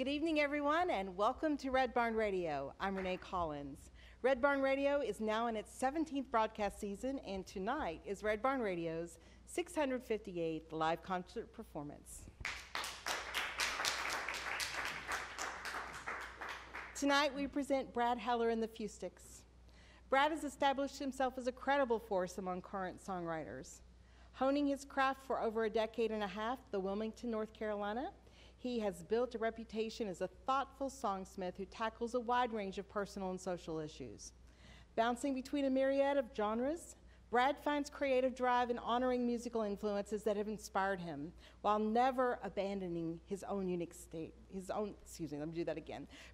Good evening, everyone, and welcome to Red Barn Radio. I'm Renee Collins. Red Barn Radio is now in its 17th broadcast season, and tonight is Red Barn Radio's 658th live concert performance. Tonight, we present Brad Heller and the Fustics. Brad has established himself as a credible force among current songwriters. Honing his craft for over a decade and a half, the Wilmington, North Carolina, he has built a reputation as a thoughtful songsmith who tackles a wide range of personal and social issues. Bouncing between a myriad of genres, Brad finds creative drive in honoring musical influences that have inspired him, while never abandoning his own unique state.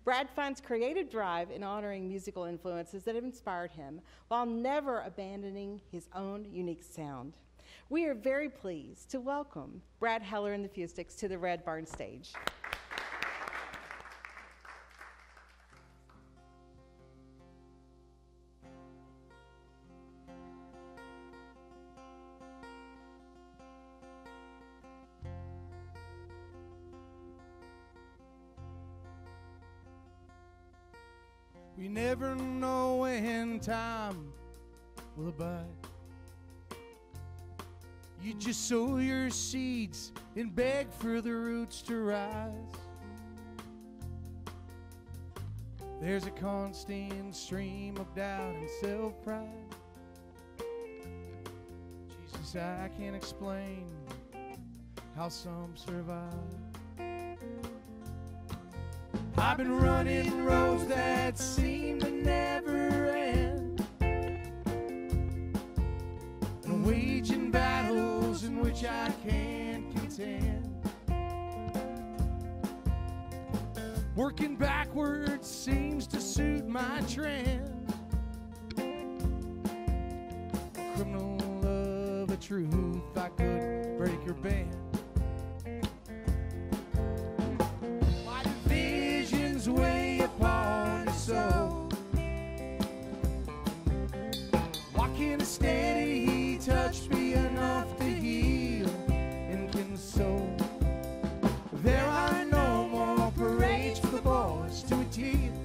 Brad finds creative drive in honoring musical influences that have inspired him, while never abandoning his own unique sound. We are very pleased to welcome Brad Heller and the Fustics to the Red Barn stage. We never know when time will abide. You just sow your seeds and beg for the roots to rise. There's a constant stream of doubt and self-pride. Jesus, I can't explain how some survive. I've been running roads that seem to never end, and waging battles in which I can't contend. Working backwards seems to suit my trend. A criminal of a truth, I could break your band. My divisions weigh upon the soul. Walking a steady touch be enough to heal and console. There are no more parades for the boys to attend.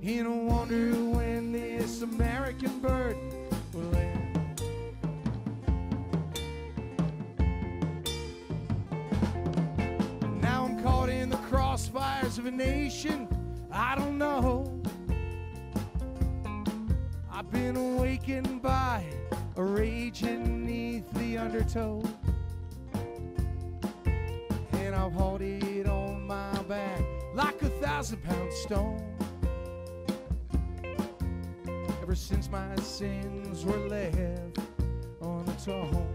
And I wonder when this American bird will end. Now I'm caught in the crossfires of a nation I don't know. I've been awakened by a rage beneath the undertow, and I've hauled it on my back like a 1,000-pound stone. Ever since my sins were left unatoned.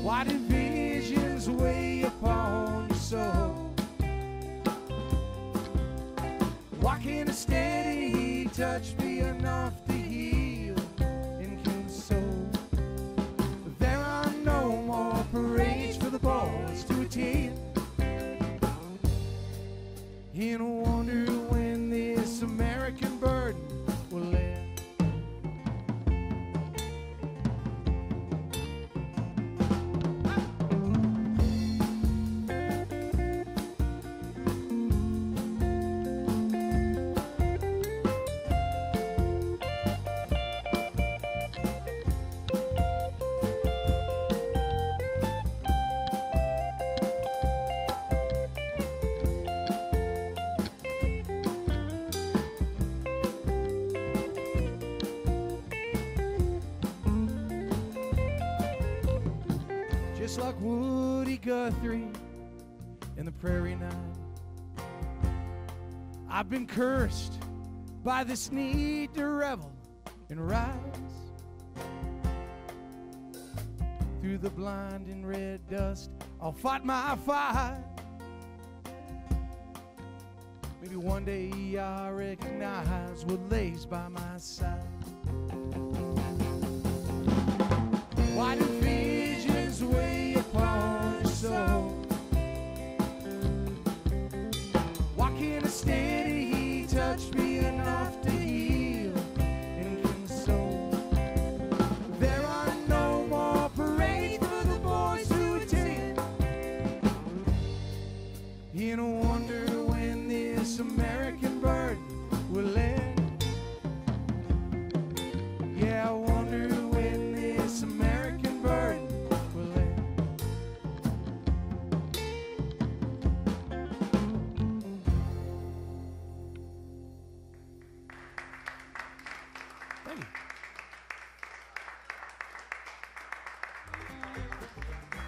Why divisions weigh upon your soul? Why can't a steady touch be enough to heal and console? There are no more parades for the boys to attend. And I wonder when this American burden will end. Just like Woody Guthrie in the Prairie Night, I've been cursed by this need to revel and rise through the blinding red dust. I'll fight my fight. Maybe one day I'll recognize what lays by my side. Why do visions weigh upon your soul? Why can't a steady touch be enough to heal and console? There are no more parades for the boys who attend. everyone.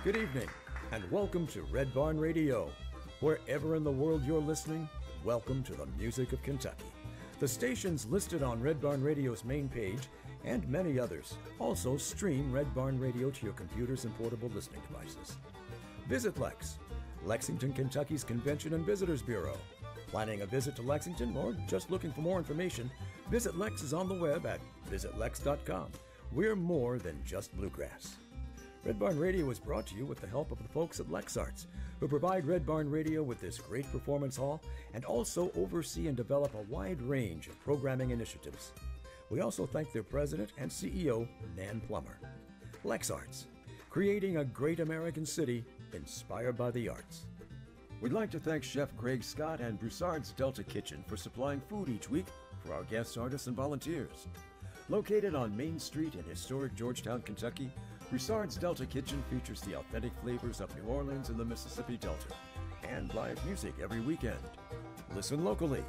Good evening, and welcome to Red Barn Radio. Wherever in the world you're listening, welcome to the music of Kentucky. The stations listed on Red Barn Radio's main page and many others also stream Red Barn Radio to your computers and portable listening devices. Visit Lex, Lexington, Kentucky's Convention and Visitors Bureau. Planning a visit to Lexington or just looking for more information, Visit Lex is on the web at visitlex.com. We're more than just bluegrass. Red Barn Radio is brought to you with the help of the folks at LexArts, who provide Red Barn Radio with this great performance hall and also oversee and develop a wide range of programming initiatives. We also thank their president and CEO, Nan Plummer. LexArts, creating a great American city inspired by the arts. We'd like to thank Chef Craig Scott and Broussard's Delta Kitchen for supplying food each week for our guest artists and volunteers. Located on Main Street in historic Georgetown, Kentucky, Broussard's Delta Kitchen features the authentic flavors of New Orleans and the Mississippi Delta, and live music every weekend. Listen locally,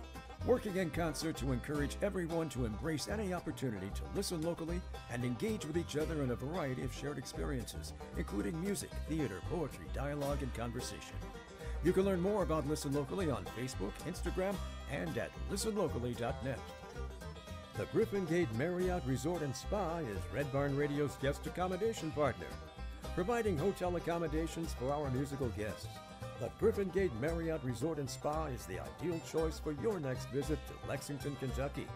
working in concert to encourage everyone to embrace any opportunity to listen locally and engage with each other in a variety of shared experiences, including music, theater, poetry, dialogue, and conversation. You can learn more about Listen Locally on Facebook, Instagram, and at listenlocally.net. The Griffin Gate Marriott Resort and Spa is Red Barn Radio's guest accommodation partner, providing hotel accommodations for our musical guests. The Griffin Gate Marriott Resort and Spa is the ideal choice for your next visit to Lexington, Kentucky.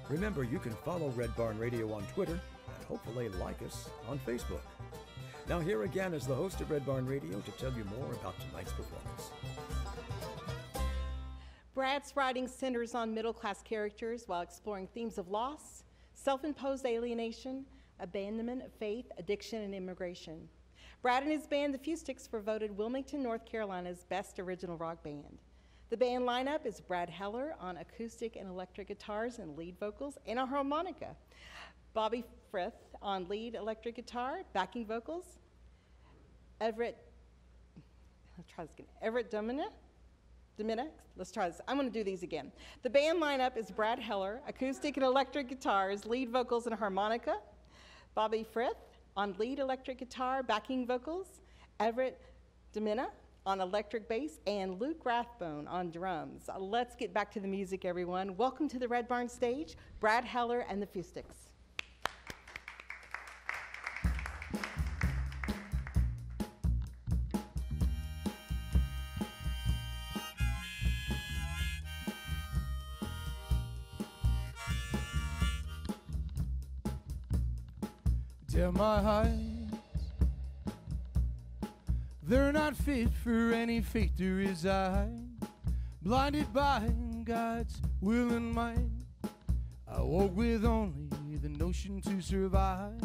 Remember, you can follow Red Barn Radio on Twitter and hopefully like us on Facebook. Now here again is the host of Red Barn Radio to tell you more about tonight's performance. Brad's writing centers on middle-class characters while exploring themes of loss, self-imposed alienation, abandonment, faith, addiction, and immigration. Brad and his band, the Fustics, were voted Wilmington, North Carolina's best original rock band. The band lineup is Brad Heller on acoustic and electric guitars and lead vocals and a harmonica, Bobby Frith on lead electric guitar, backing vocals, Everett Dominic, let's try this. I'm going to do these again. The band lineup is Brad Heller, acoustic and electric guitars, lead vocals and harmonica, Bobby Frith on lead electric guitar, backing vocals, Everett Domina on electric bass, and Luke Rathbone on drums. Let's get back to the music, everyone. Welcome to the Red Barn stage, Brad Heller and the Fustics. Tell my eyes they're not fit for any fate to reside. Blinded by God's will and might, I walk with only the notion to survive.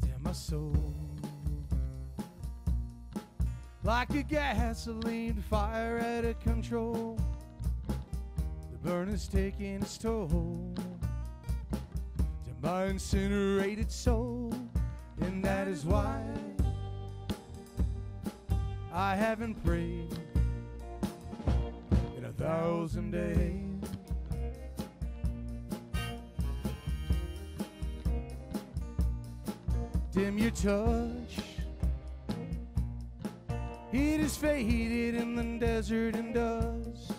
Tell my soul, like a gasoline fire out of control, the burner's taking its toll. To my incinerated soul, and that is why I haven't prayed in 1,000 days. Dim your touch, it is faded in the desert and dust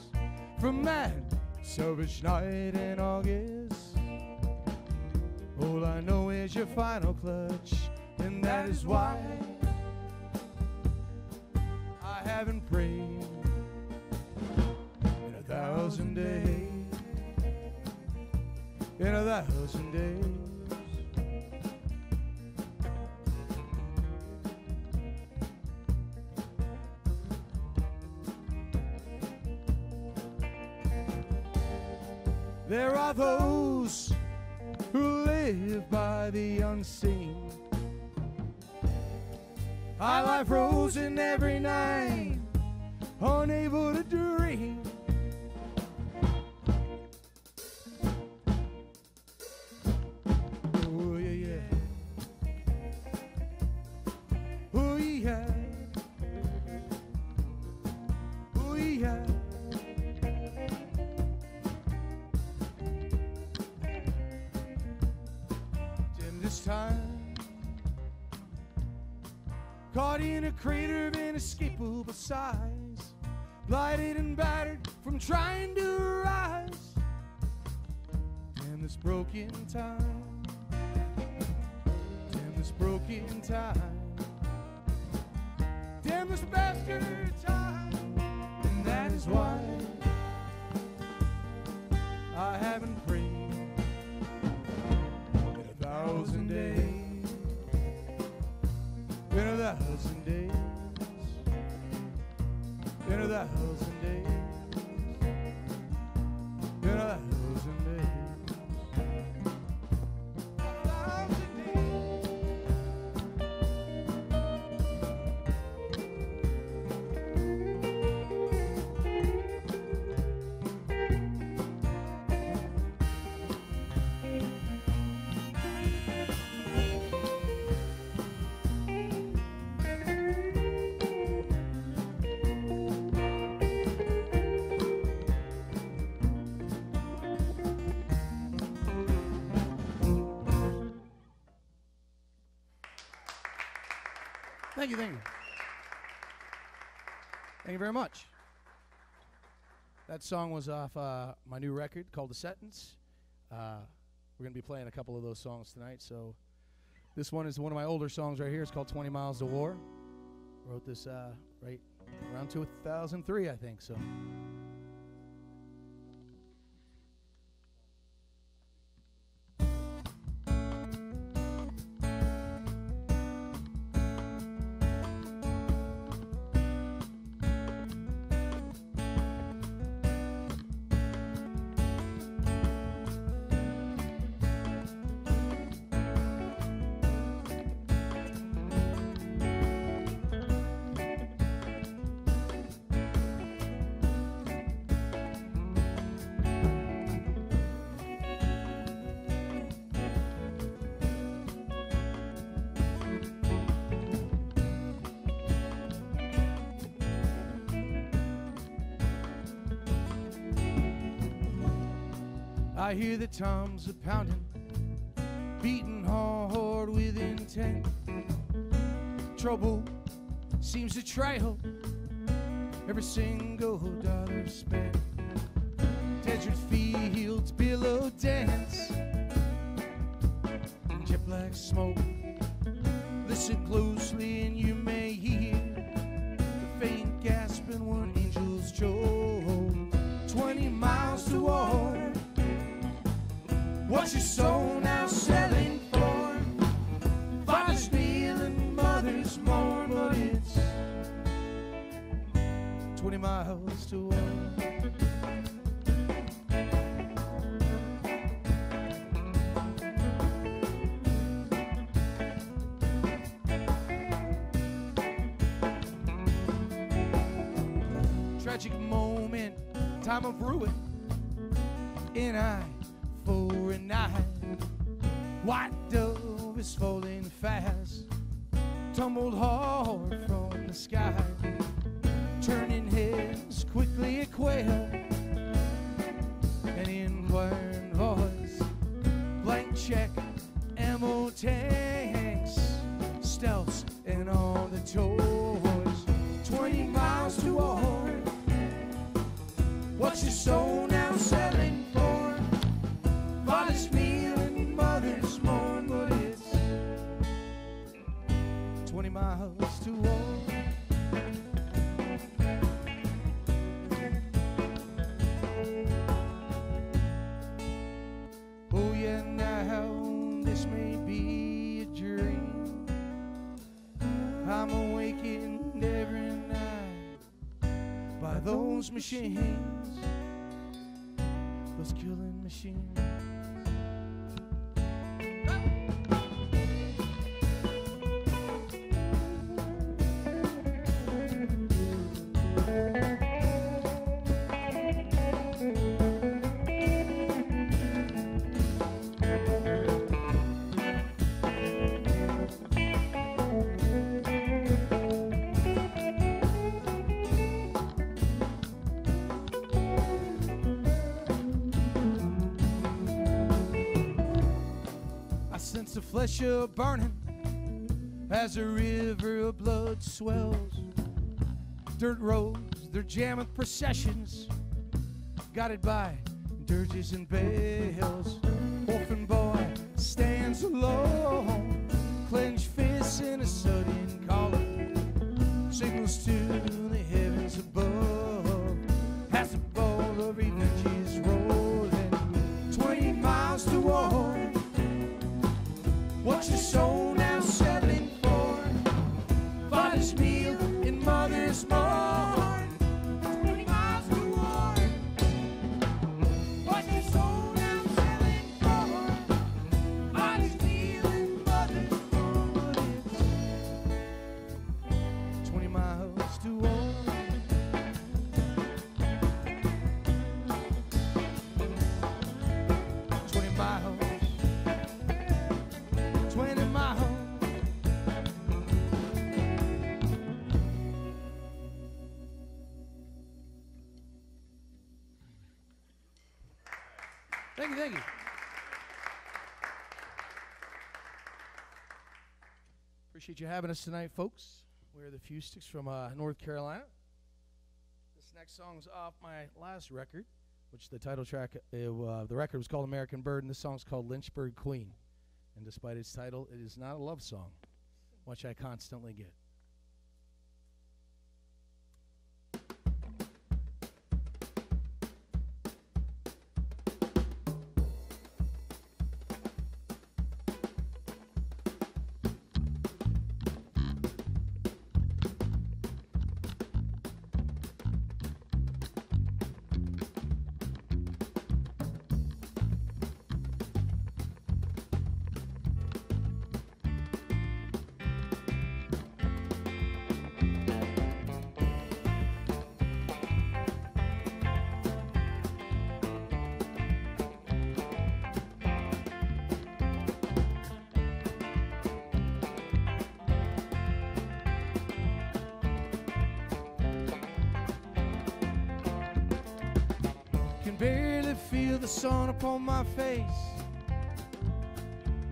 from that savage night in August. All I know is your final clutch, and that is why I haven't prayed in 1,000 days. In 1,000 days. There are those who live by the unseen. I lie frozen every night, unable to dream. Oh yeah, yeah. Oh yeah. Oh yeah. this time, caught in a crater of inescapable size, blighted and battered from trying to rise. Damn this broken time, damn this broken time, damn this bastard time. And that is why I haven't prayed in 1,000 days, in 1,000 days, in 1,000 days, in 1,000 days. Thank you, thank you. Thank you very much. That song was off my new record called The Sentence. We're going to be playing a couple of those songs tonight. So this one is one of my older songs right here. It's called 20 Miles to War. Wrote this right around 2003, I think. So. I hear the toms a pounding, beating hard with intent. Trouble seems to trail every single dollar spent. Desert fields billow dance in jet black smoke. Listen closely and you may hear the faint gasping when angels choke. 20 miles to war. What's your soul now selling for? Father's kneel and mother's mourn, but it's 20 miles to war. Tragic moment, time of ruin, and I for a night. White dove is falling fast, tumbled hard from the sky, turning heads quickly a quail, an inquiring voice, blank check, ammo tanks, stealths and all the toys. 20 miles to war. What's your soul now selling for? Father's kneel and mother's mourn, but it's 20 miles to war. Oh yeah, now this may be a dream. I'm awakened every night by those machines, those killing machines. sense of flesh a burning as a river of blood swells. Dirt roads, they're jamming processions, guided by dirges and bells. Orphan boy stands alone, clenched fists in a sudden calling, signals to the heavens above. As the ball of revenge is rolling, 20 miles to war. What's your soul now settling for? Father's meal and mother's mourn. 20 miles to war. What's your soul now settling for? Father's meal and mother's mourn. 20 miles to war. 20 miles. 20 miles. Thank you, thank you. Appreciate you having us tonight, folks. We're the Fustics from North Carolina. This next song's off my last record, which the title track, the record was called American Bird, and this song's called Lynchburg Queen. And despite its title, it is not a love song, which I constantly get. Barely feel the sun upon my face,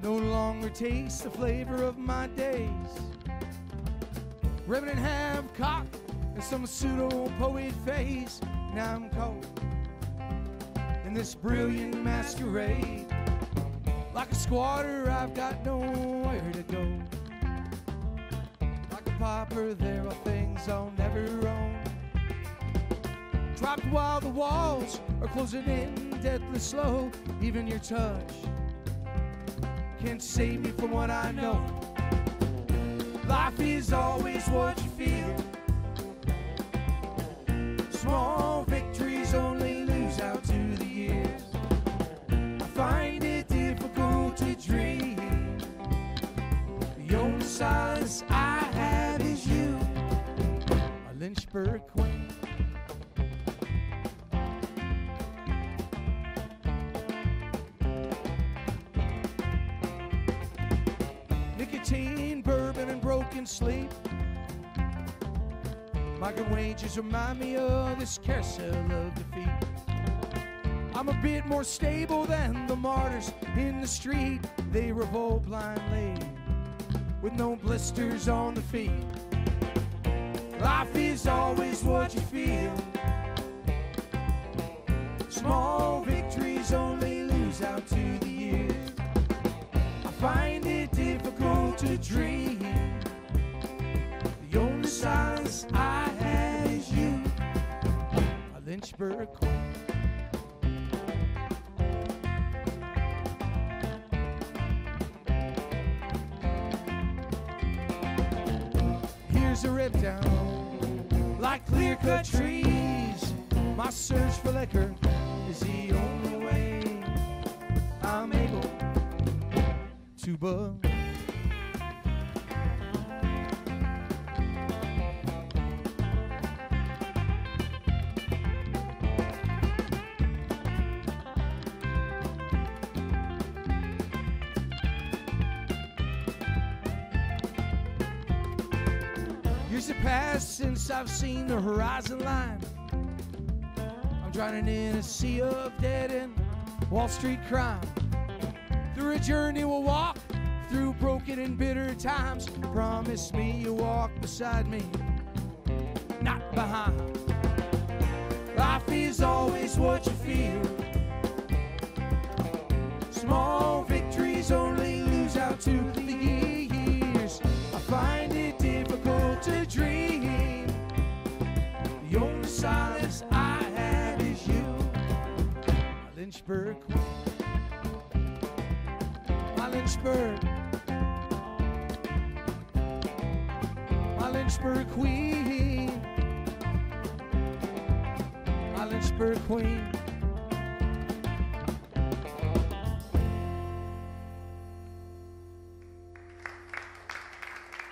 no longer taste the flavor of my days. Reverend Hancock and some pseudo-poet face. Now I'm caught in this brilliant masquerade. Like a squatter, I've got nowhere to go. Like a pauper, there are things I'll never own. Dropped while the walls are closing in deathly slow. Even your touch can't save me from what I know. Life is always what you feel. Small victories only lose out to the years. I find it difficult to dream. The only solace I have is you, a Lynchburg queen. Nicotine, bourbon, and broken sleep. Migrant wages remind me of this carousel of defeat. I'm a bit more stable than the martyrs in the street. They revolt blindly with no blisters on the feet. Life is always what you feel. Small victories only lose out to the years. I find it difficult to dream. The only solace I have is you, a Lynchburg queen. Here's a rip down like clear-cut trees. My search for liquor is the only way I'm able to bug. Years have passed since I've seen the horizon line. I'm drowning in a sea of dead and Wall Street crime. Through a journey we'll walk through broken and bitter times. Promise me you'll walk beside me, not behind. Life is always what you feel. Small victories only lose out to the years. I find it difficult to dream. The only solace I have is you, my Lynchburg queen. My Lynchburg. My Lynchburg queen. My Lynchburg queen.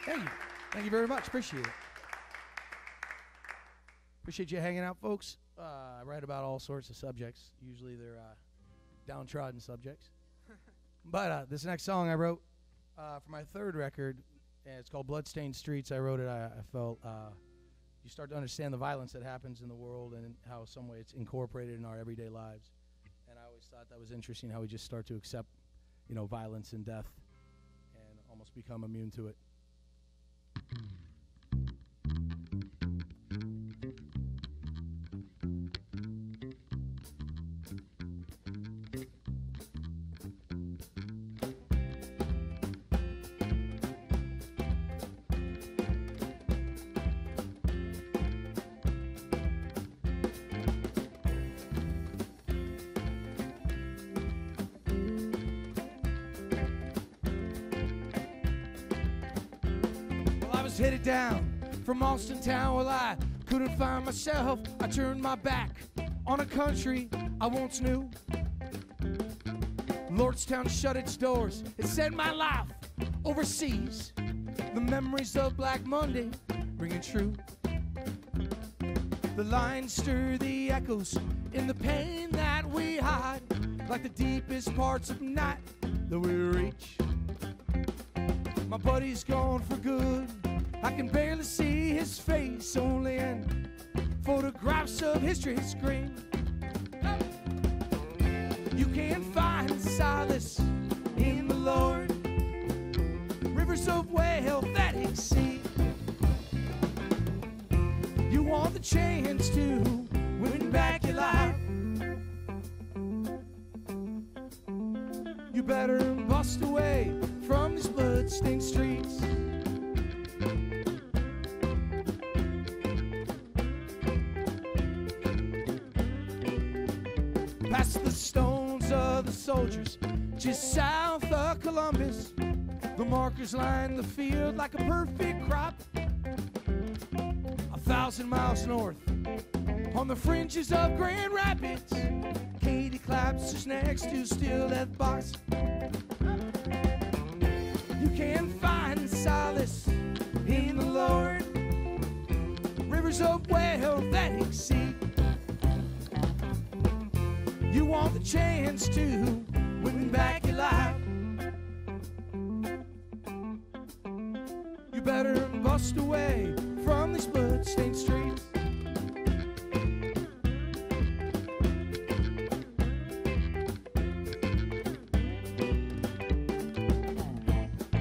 Thank you. Thank you very much. Appreciate it. Appreciate you hanging out, folks. I write about all sorts of subjects. Usually they're downtrodden subjects. But this next song I wrote for my third record, and it's called Bloodstained Streets. I wrote it. I felt you start to understand the violence that happens in the world and how some way it's incorporated in our everyday lives. And I always thought that was interesting, how we just start to accept, violence and death and almost become immune to it. Headed down from Austin town. Well, I couldn't find myself. I turned my back on a country I once knew. Lordstown shut its doors. It sent my life overseas. The memories of Black Monday ringing true. The lines stir the echoes in the pain that we hide, like the deepest parts of night that we reach. My buddy's gone for good. I can barely see his face, only in photographs of history screen. You can't find solace in the Lord. Rivers of well that exceed. You want the chance to win back your life. You better bust away from these bloodstained streets. Past the stones of the soldiers, just south of Columbus. The markers line the field like a perfect crop. 1,000 miles north, on the fringes of Grand Rapids, Katy claps just next to Still Death Box. You can find solace in the Lord. Rivers of well that exceed. You want the chance to win back your life. You better bust away from these bloodstained streets.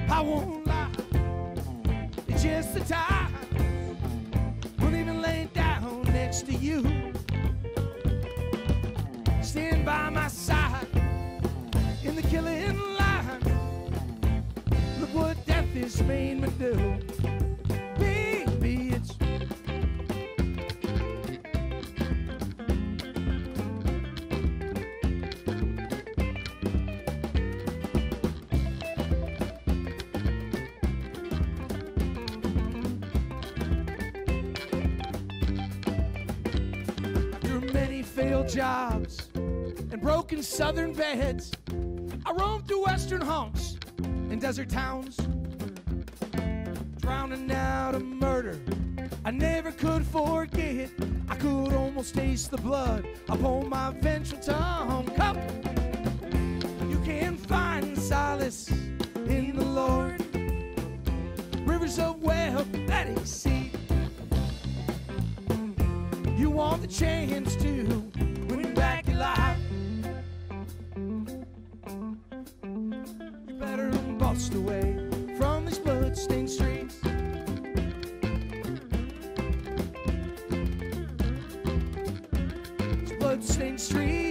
I won't lie, it's just the time. Won't even lay down next to you. Stand by my side in the killing line. Look what death has made me do. Baby, it's after many failed jobs and broken southern beds, I roamed through western haunts and desert towns, drowning out a murder I never could forget. I could almost taste the blood upon my ventral tongue. Come, you can find solace in the Lord. Rivers of wealth that exceed. You want the chance to win back your life. You better lost away from these bloodstained streets. These bloodstained streets.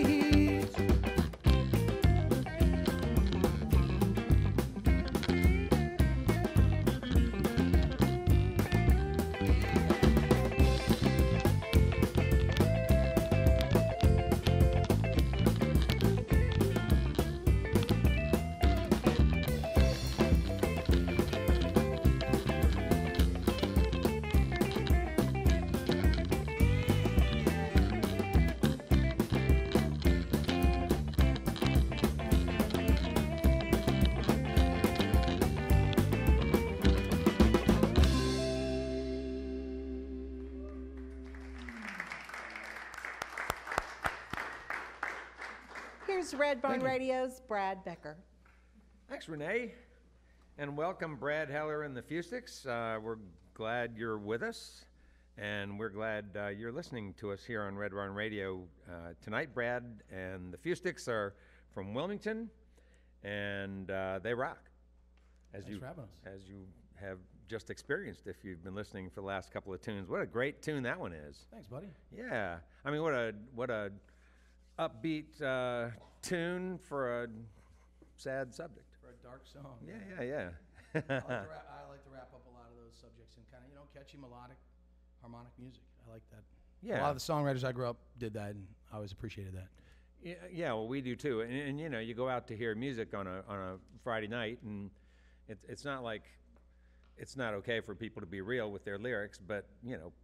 Here's Red Barn Thank you. Radio's Brad Becker. Thanks, Renee. And welcome, Brad Heller and the Fustics. We're glad you're with us, and we're glad you're listening to us here on Red Barn Radio. Tonight, Brad and the Fustics are from Wilmington, and they rock. Thanks for having us. As you have just experienced if you've been listening for the last couple of tunes. What a great tune that one is. Thanks, buddy. Yeah. I mean, what a upbeat tune for a sad subject. For a dark song. Yeah. I like to wrap up a lot of those subjects in kind of, catchy melodic, harmonic music. I like that. Yeah. A lot of the songwriters I grew up did that, and I always appreciated that. Yeah, well, we do too. And you go out to hear music on a Friday night, and it's not like it's not okay for people to be real with their lyrics, but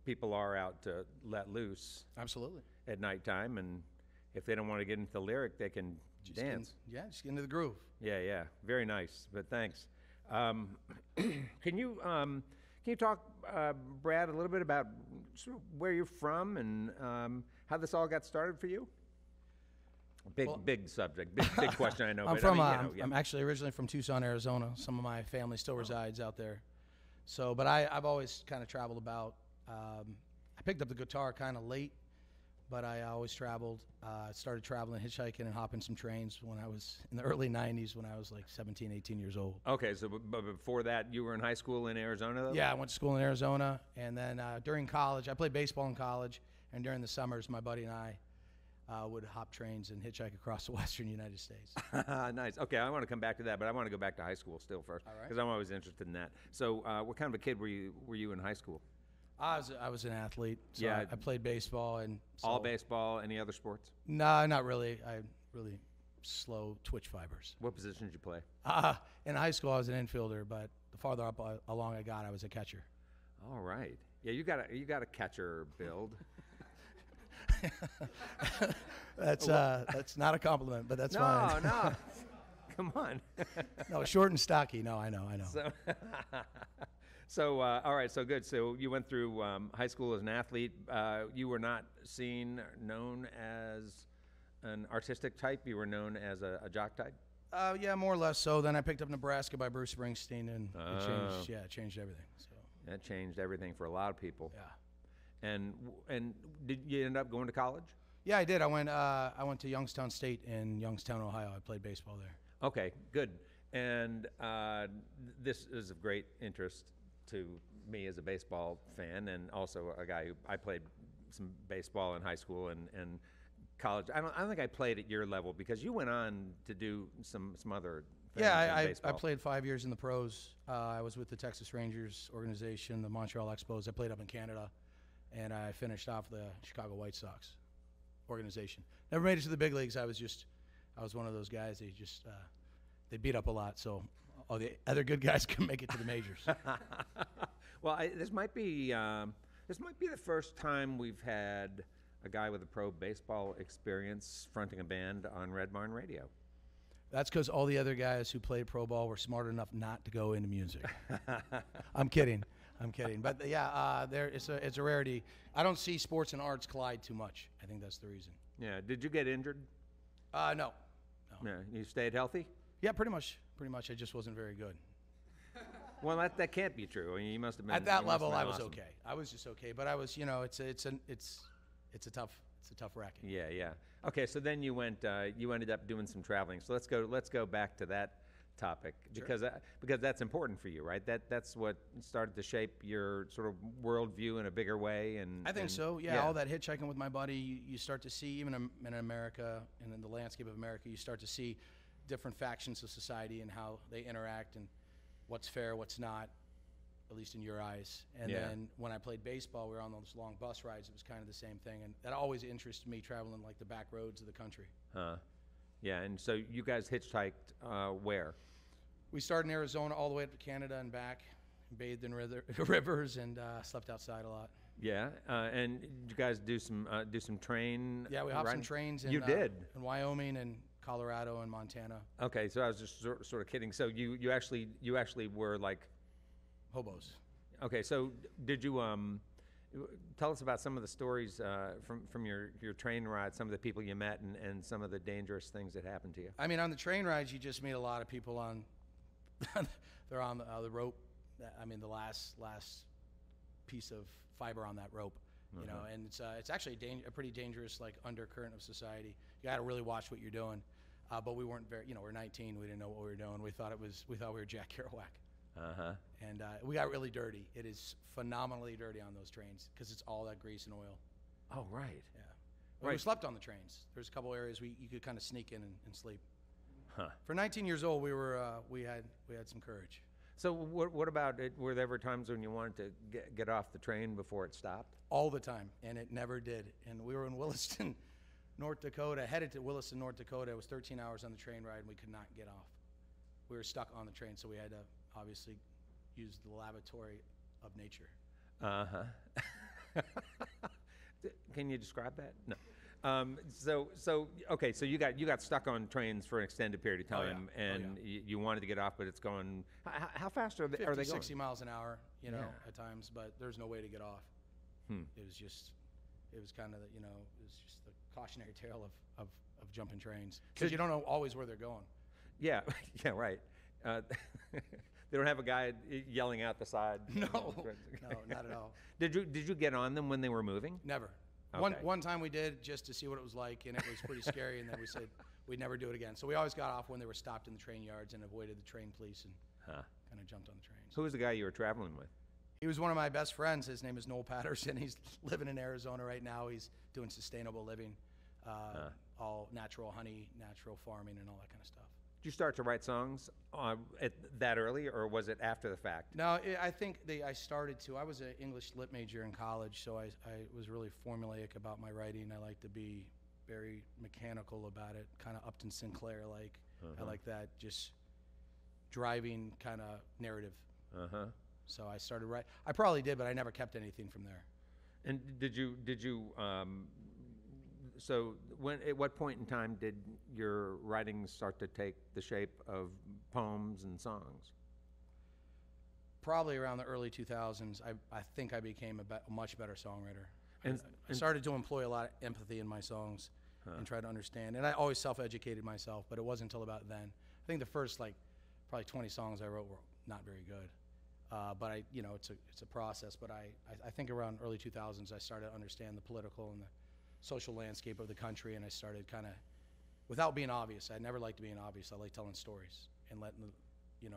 people are out to let loose. Absolutely. At nighttime, and if they don't want to get into the lyric, they can Just dance. just get into the groove. Yeah, very nice. But thanks. Can you talk, Brad, a little bit about sort of where you're from and how this all got started for you? Big subject, big question. I know. I'm but from. I mean, I'm actually originally from Tucson, Arizona. Some of my family still resides out there. So, but I've always kind of traveled about. I picked up the guitar kind of late, but I always traveled. Started traveling, hitchhiking, and hopping some trains when I was in the early 90s when I was like 17, 18 years old. Okay, so but before that, you were in high school in Arizona, though? Yeah, I went to school in Arizona, and then during college, I played baseball in college, and during the summers, my buddy and I would hop trains and hitchhike across the western United States. Nice. Okay, I want to come back to that, but I want to go back to high school still first, All right. because I'm always interested in that. So, what kind of a kid were you in high school? I was an athlete. So Yeah. I played baseball and All baseball, any other sports? No, not really. I really slow twitch fibers. What position did you play? In high school, I was an infielder, but the farther up along I got, I was a catcher. All right. Yeah, you got a catcher build. That's not a compliment, but that's fine. No. Come on. No, short and stocky. No, I know. So, all right, so good. So you went through high school as an athlete. You were not known as an artistic type. You were known as a jock type. Yeah, more or less so. Then I picked up Nebraska by Bruce Springsteen, and it changed everything. So that changed everything for a lot of people. Yeah. And did you end up going to college? Yeah, I did. I went to Youngstown State in Youngstown, Ohio. I played baseball there. Okay, good. And this is of great interest to me as a baseball fan, and also a guy who I played some baseball in high school and college. I don't think I played at your level because you went on to do some other things. Yeah, in I baseball. played 5 years in the pros. I was with the Texas Rangers organization, the Montreal Expos. I played up in Canada, and I finished off the Chicago White Sox organization. Never made it to the big leagues. I was one of those guys. They beat up a lot, so all the other good guys can make it to the majors. Well, this might be the first time we've had a guy with a pro baseball experience fronting a band on Red Barn Radio. That's because all the other guys who played pro ball were smart enough not to go into music. I'm kidding. But yeah, it's a rarity. I don't see sports and arts collide too much. I think that's the reason. Yeah. Did you get injured? No. Yeah. You stayed healthy? Yeah, pretty much. I just wasn't very good. Well, that can't be true. I mean, you must have been At that level. been I was awesome. okay. I was just okay, but I was, it's a tough racket. Yeah. Okay, so then you ended up doing some traveling. So let's go back to that topic Sure. because that's important for you, right? That's what started to shape your sort of worldview in a bigger way. And I think and- so. Yeah, all that hitchhiking with my buddy, you start to see, even in America and in the landscape of America, you start to see different factions of society and how they interact and what's fair, what's not, at least in your eyes. And Yeah. then when I played baseball, we were on those long bus rides. It was kind of the same thing, and that always interested me, traveling like the back roads of the country. Yeah, and so you guys hitchhiked where? We started in Arizona all the way up to Canada and back, bathed in rivers, and slept outside a lot. Yeah, and you guys do some train. Yeah, we hopped some riding? trains in, You did. in Wyoming and Colorado and Montana. Okay, so I was just sort of kidding. So you actually were like, Hobos. okay. So did you tell us about some of the stories from your train ride, some of the people you met, and some of the dangerous things that happened to you? I mean, on the train rides, you just meet a lot of people on. They're on the rope. I mean, the last piece of fiber on that rope, you know, and it's actually a pretty dangerous like undercurrent of society. You got to really watch what you're doing. But we weren't very, we're 19. We didn't know what we were doing. We thought we were Jack Kerouac. And we got really dirty. It is phenomenally dirty on those trains because it's all that grease and oil. Oh, right. Yeah. Well, we slept on the trains. There's a couple areas you could kind of sneak in and sleep. Huh. For 19 years old, we had some courage. So what about it? Were there ever times when you wanted to get off the train before it stopped? All the time, and it never did. And we were in Williston, North Dakota, headed to Williston, North Dakota. It was 13 hours on the train ride, and we could not get off. We were stuck on the train, so we had to obviously use the lavatory of nature. Can you describe that? No. Okay, so you got stuck on trains for an extended period of time, and you wanted to get off, but it's going. How fast are they 50, going? 60 miles an hour, at times, but there's no way to get off. It was kind of it was just the cautionary tale of jumping trains because you don't know always where they're going. Yeah, yeah, right. They don't have a guy yelling out the side. No, not at all. Did you get on them when they were moving? Never. Okay. One time we did just to see what it was like, and it was pretty scary. And then we said we'd never do it again. So we always got off when they were stopped in the train yards and avoided the train police and kind of jumped on the trains. Who was the guy you were traveling with? He was one of my best friends. His name is Noel Patterson. He's living in Arizona right now. He's doing sustainable living, all natural honey, natural farming, and all that kind of stuff. Did you start to write songs at that early, or was it after the fact? No, I think I started to. I was an English lit major in college, so I was really formulaic about my writing. I like to be very mechanical about it, kind of Upton Sinclair-like. I like that, just driving kind of narrative. So I started writing. I probably did, but I never kept anything from there. And did you so at what point in time did your writing start to take the shape of poems and songs? Probably around the early 2000s. I think I became a much better songwriter. I started to employ a lot of empathy in my songs and try to understand. And I always self-educated myself, but it wasn't until about then. I think the first probably 20 songs I wrote were not very good. But it's a process. But I think around early 2000s I started to understand the political and the social landscape of the country, and I started kind of, without being obvious. I never liked being obvious. I like telling stories and letting the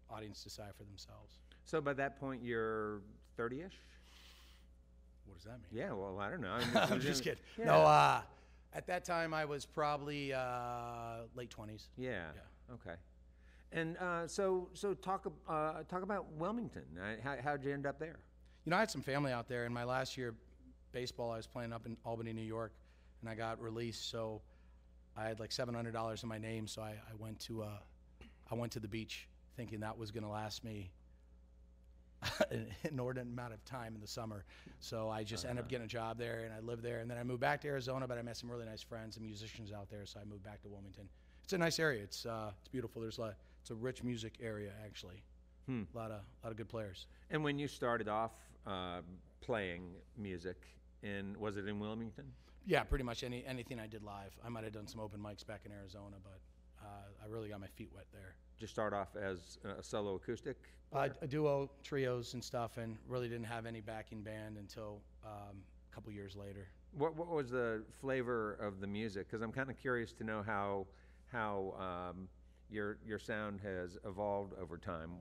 audience decide for themselves. So by that point you're 30-ish? What does that mean? Yeah, well, I don't know. I'm just kidding. Yeah. No, at that time I was probably late 20s. Yeah. Okay. And so talk about Wilmington. How'd you end up there? I had some family out there. In my last year of baseball, I was playing up in Albany, New York, and I got released. So I had like $700 in my name. So I went to the beach thinking that was going to last me an inordinate amount of time in the summer. So I just ended up getting a job there, and I lived there. And then I moved back to Arizona, but I met some really nice friends and musicians out there. So I moved back to Wilmington. It's a nice area. It's beautiful. It's a rich music area, actually. A lot of good players. And when you started off playing music, was it in Wilmington? Yeah, pretty much anything I did live. I might have done some open mics back in Arizona, but I really got my feet wet there. Did you start off as a solo acoustic? A duo, trios and stuff, and really didn't have any backing band until a couple years later. What was the flavor of the music? Because I'm kind of curious to know how your sound has evolved over time.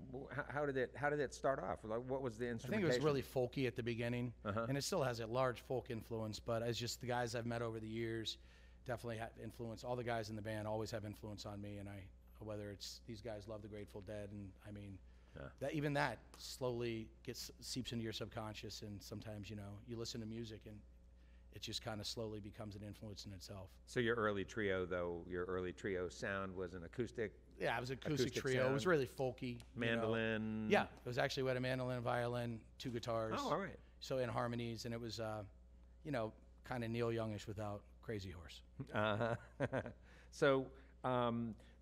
How did it start off? Like, what was the I instrumentation? think it was really folky at the beginning, and it still has a large folk influence, but as just the guys I've met over the years definitely have influence. All the guys in the band always have influence on me, and whether it's these guys love the Grateful Dead, and I mean, that slowly seeps into your subconscious, and sometimes, you listen to music and it just kind of slowly becomes an influence in itself. So your early trio sound was an acoustic? Yeah, it was an acoustic trio. Sound. It was really folky. Mandolin? Yeah, it was actually, we had a mandolin, violin, 2 guitars. Oh, all right. So in harmonies, and it was, kind of Neil Youngish without Crazy Horse. So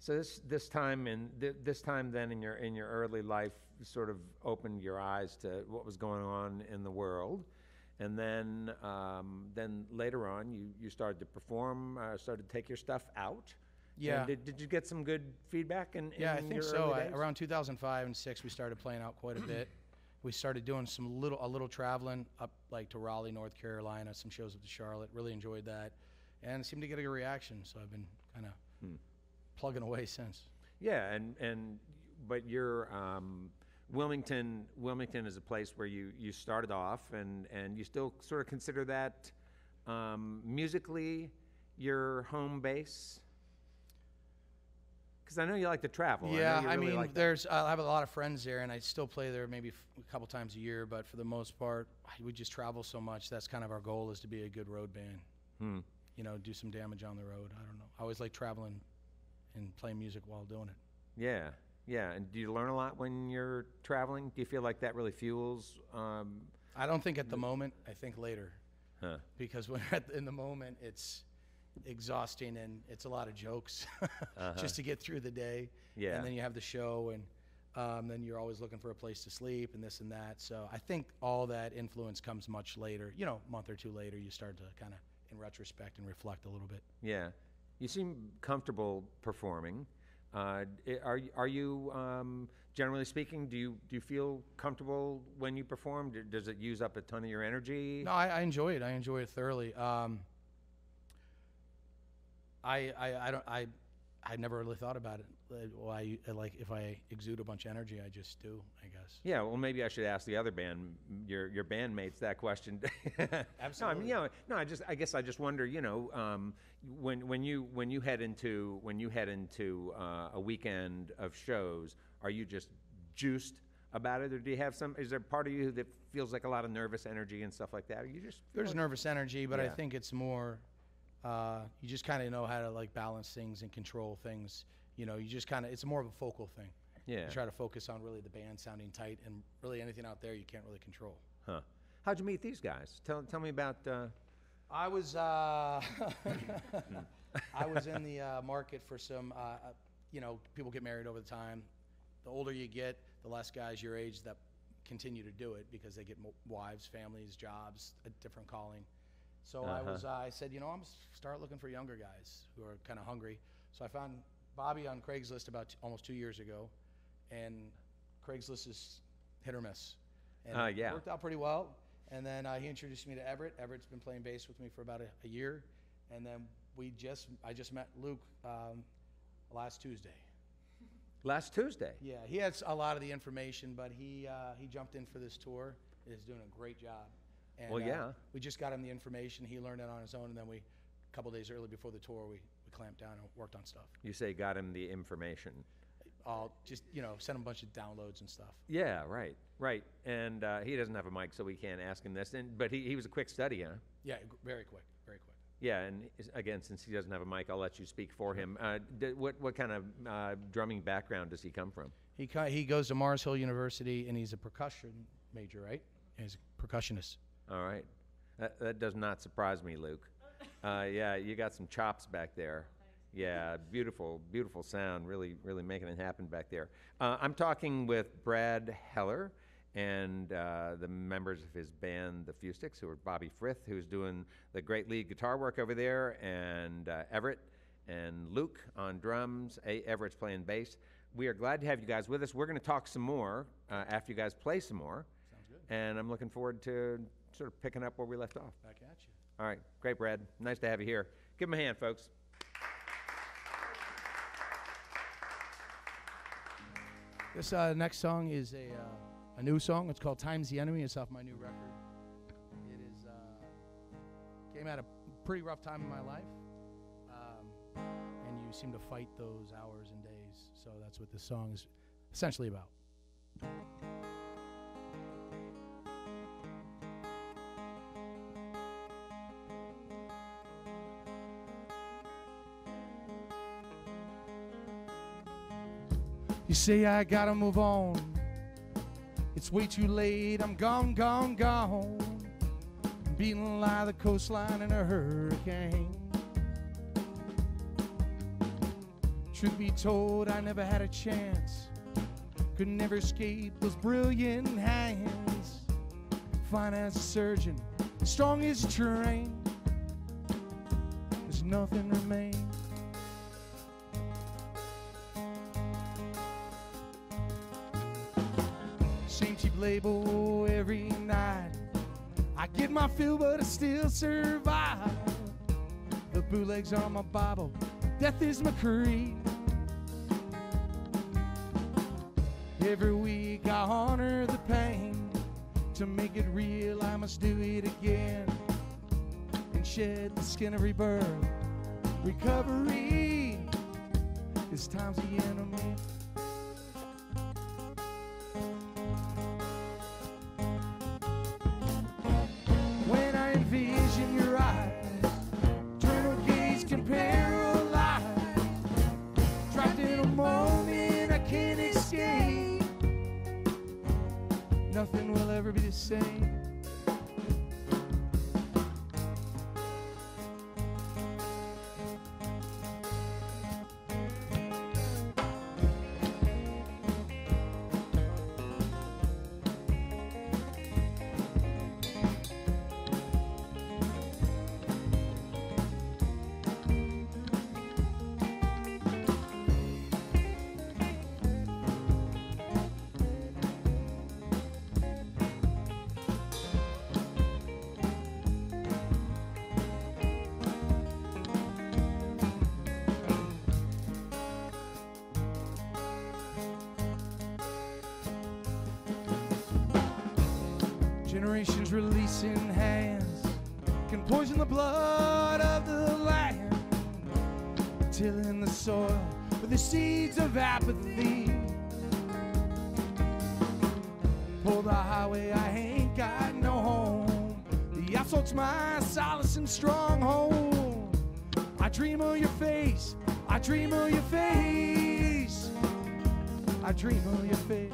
this time then in your early life sort of opened your eyes to what was going on in the world. And then later on, you started to perform, started to take your stuff out. Yeah. And did you get some good feedback in I think your so. early days? Around 2005 and 6, we started playing out quite a bit. We started doing a little traveling up like to Raleigh, North Carolina, some shows up to Charlotte. Really enjoyed that, and seemed to get a good reaction. So I've been kind of plugging away since. Yeah, but you're Wilmington is a place where you started off, and you still sort of consider that musically your home base? Because I know you like to travel. Yeah, I mean, I have a lot of friends there, and I still play there maybe a couple times a year, but for the most part, we just travel so much. That's kind of our goal, is to be a good road band. Do some damage on the road. I don't know. I always like traveling and playing music while doing it. Yeah, and do you learn a lot when you're traveling? Do you feel like that really fuels? I don't think at the moment. I think later. Because when in the moment, it's exhausting, and it's a lot of jokes just to get through the day. Yeah. And then you have the show, and then you're always looking for a place to sleep and this and that. So I think all that influence comes much later. A month or two later, you start to kind of, in retrospect, and reflect a little bit. Yeah. You seem comfortable performing. Are you, generally speaking, do you feel comfortable when you perform? Does it use up a ton of your energy? No, I enjoy it. I enjoy it thoroughly. I never really thought about it. If I exude a bunch of energy, I just do, I guess. Yeah, well, maybe I should ask the other band, your bandmates, that question. Absolutely. No, I mean, I guess I just wonder, when you head into a weekend of shows, are you just juiced about it, or do you have is there part of you that feels like a lot of nervous energy and stuff like that? Or you just there's nervous energy, but yeah. I think it's more. You just kind of know how to balance things and control things. You just kind of, it's more of a focal thing. Yeah. You try to focus on really the band sounding tight, and really anything out there you can't really control. Huh. How'd you meet these guys? Tell me about. I was I was in the market for some. People get married over the time. The older you get, the less guys your age that continue to do it because they get wives, families, jobs, a different calling. So I said, I'm start looking for younger guys who are kind of hungry. So I found Bobby on Craigslist about almost 2 years ago, and Craigslist is hit or miss. And it worked out pretty well. And then he introduced me to Everett. Everett's been playing bass with me for about a year, and then I just met Luke last Tuesday. Last Tuesday? Yeah, he had a lot of the information, but he jumped in for this tour. He's doing a great job. And, we just got him the information. He learned it on his own, and then a couple days early before the tour, we clamped down and worked on stuff. You say got him the information? I'll just, send him a bunch of downloads and stuff. Yeah, right. And he doesn't have a mic, so we can't ask him this. But he was a quick study, huh? Yeah, very quick. Yeah, and again, since he doesn't have a mic, I'll let you speak for him. What kind of drumming background does he come from? He goes to Mars Hill University, and he's a percussion major, right? He's a percussionist. All right. That does not surprise me, Luke. Yeah, you got some chops back there. Yeah, beautiful sound, really making it happen back there. I'm talking with Brad Heller and the members of his band, the Fustics, who are Bobby Frith, who's doing the great lead guitar work over there, and Everett and Luke on drums. Everett's playing bass. We are glad to have you guys with us. We're going to talk some more after you guys play some more. Sounds good. And I'm looking forward to sort of picking up where we left off. Back at you. All right, great, Brad. Nice to have you here. Give him a hand, folks. This next song is a new song. It's called Time's the Enemy. It's off my new record. It is came at a pretty rough time in my life, and you seem to fight those hours and days. So that's what this song is essentially about. You say I gotta move on. It's way too late. I'm gone, gone, gone. I'm beating along the coastline in a hurricane. Truth be told, I never had a chance. Could never escape those brilliant hands. Fine as a surgeon, strong as a train. There's nothing remains. Same cheap label every night. I get my fill, but I still survive. The bootlegs are my Bible, death is my creed. Every week I honor the pain. To make it real, I must do it again and shed the skin of rebirth. Recovery is time's the enemy. When I envision your eyes, eternal gaze can paralyze. Trapped in a moment I can't escape. Nothing will ever be the same. Generations releasing hands can poison the blood of the land, tilling the soil with the seeds of apathy. Pull the highway, I ain't got no home. The asphalt's my solace and stronghold. I dream of your face, I dream of your face, I dream of your face.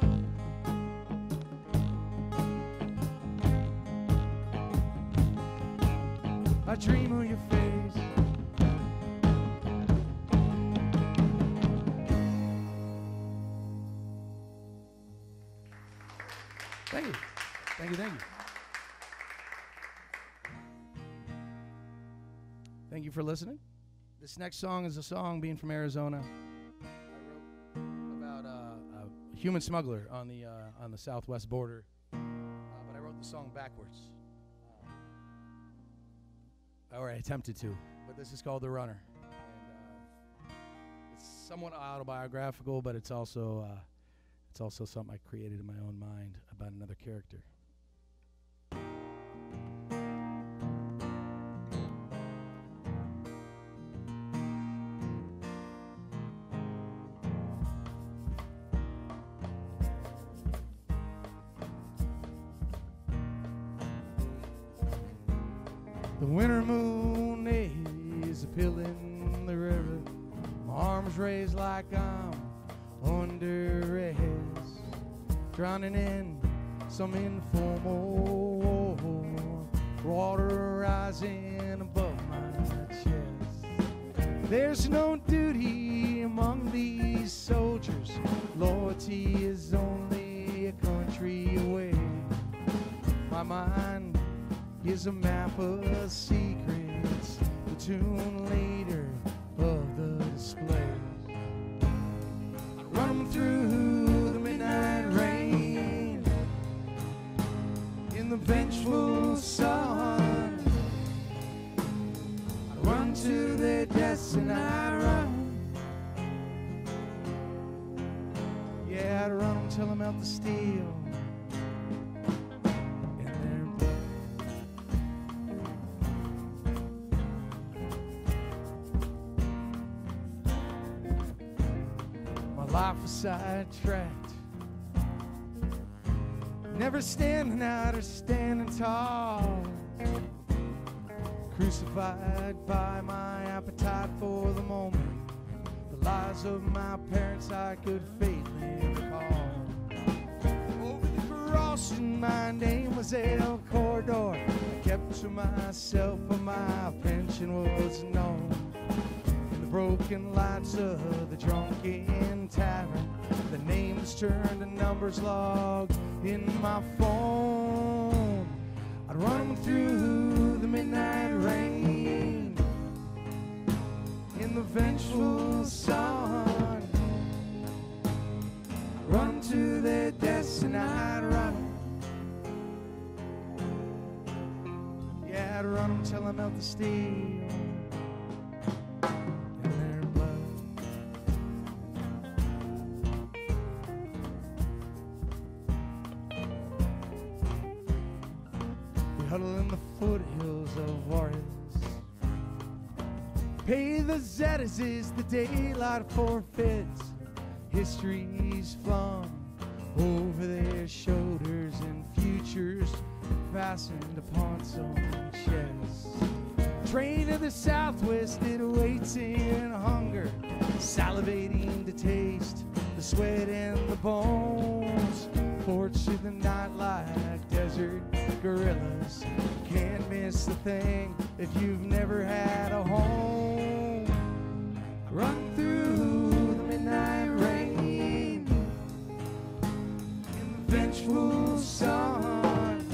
I dream of your face. Thank you. Thank you, thank you. Thank you for listening. This next song is a song, being from Arizona, I wrote about a human smuggler on the southwest border, but I wrote the song backwards. Or I attempted to, but this is called The Runner. And it's somewhat autobiographical, but it's also something I created in my own mind about another character. The winter moon is a pill in the river. My arms raised like I'm under arrest, drowning in some informal water rising above my chest. There's no duty among these soldiers. Loyalty is only a country away. My mind is a map of secrets, the tune leader of the display. I run 'em through the midnight rain, in the vengeful sun. I run to their deaths and I run. Yeah, I run. run 'em till I melt the steel in their blood. My life was sidetracked, never standing out or standing tall, crucified by my appetite for the moment. The lies of my parents I could faintly recall. Over the cross and my name was El Corridor. I kept to myself but my pension was known. In the broken lights of the drunken tavern, the names turned to numbers logged in my phone. I'd run 'em through the midnight rain in the vengeful sun. Run 'em to their deaths and I'd run 'em. Yeah, I'd run 'em till I melt the steel in their blood. We huddle in the foothills of Juarez. Pay the Zetas is the daylight forfeits. History's flung over their shoulders and futures fastened upon some chests. Train of the Southwest, it waits in hunger, salivating to taste the sweat and the bones. Forged in the night like desert gorillas. Can't miss a thing if you've never had a home. Run through the midnight rain in the vengeful sun.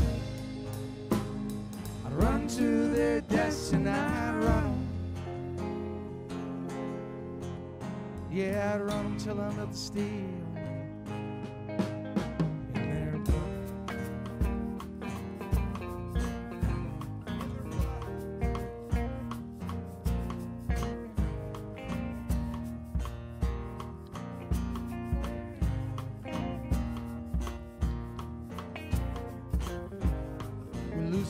I'd run to their deaths and I'd run 'em. Yeah, I'd run 'em till I melt the steel.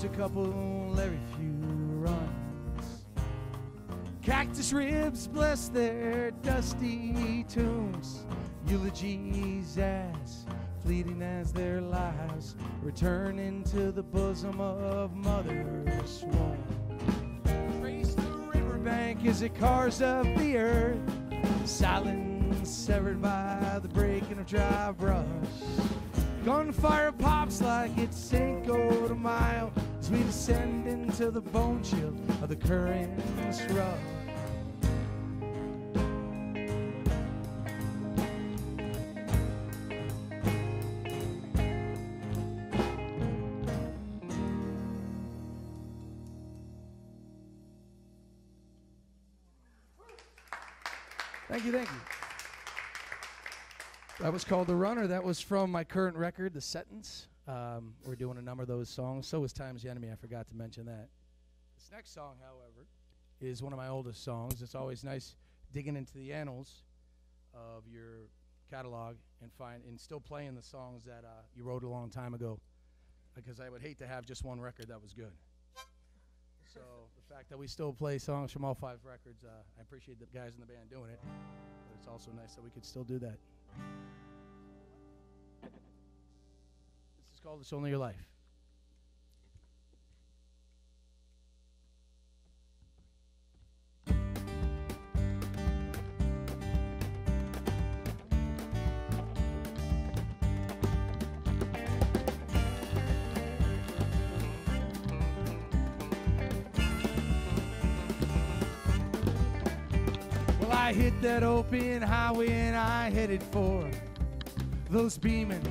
A couple, every few runs. Cactus ribs bless their dusty tombs. Eulogies as fleeting as their lives return into the bosom of mother's womb. Trace the riverbank as it carves up the earth. Silence severed by the breaking of dry brush. Gunfire pops like it's Cinco de Mayo as we descend into the bone chill of the current's rush. Thank you, thank you. That was called The Runner. That was from my current record, The Sentence. We're doing a number of those songs. So was Time's the Enemy. I forgot to mention that. This next song, however, is one of my oldest songs. It's always nice digging into the annals of your catalog and still playing the songs that you wrote a long time ago, because I would hate to have just one record that was good. So the fact that we still play songs from all 5 records, I appreciate the guys in the band doing it. But it's also nice that we could still do that. This is called It's Only Your Life. I hit that open highway and I headed for those beaming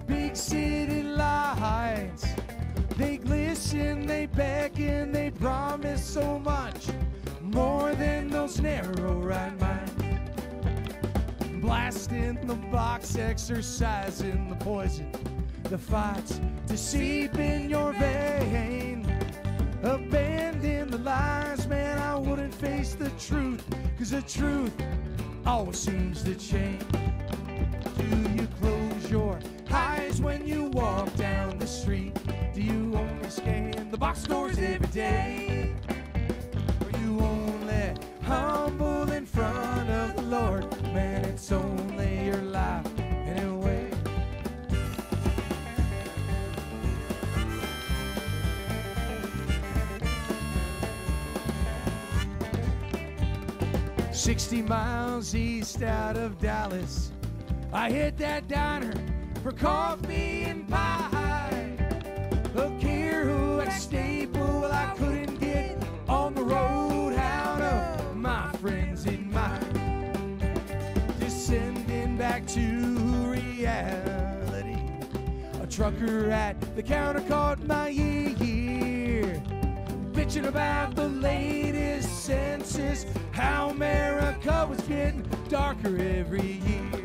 big city lights. They glisten, they beckon, they promise so much more than those narrow right minds. Blasting the box, exercising the poison, the fights to seep in your vein. Abandon the lies, man, I wouldn't face the truth, 'cause the truth always seems to change. Do you close box scores every day? Are you only humble in front of the Lord? Man, it's only your life anyway. $60 east out of Dallas, I hit that diner for coffee and pie. Look here, who at staple, well, I couldn't get on the road out of my friends in mind. Descending back to reality, a trucker at the counter caught my ear, bitching about the latest census, how America was getting darker every year.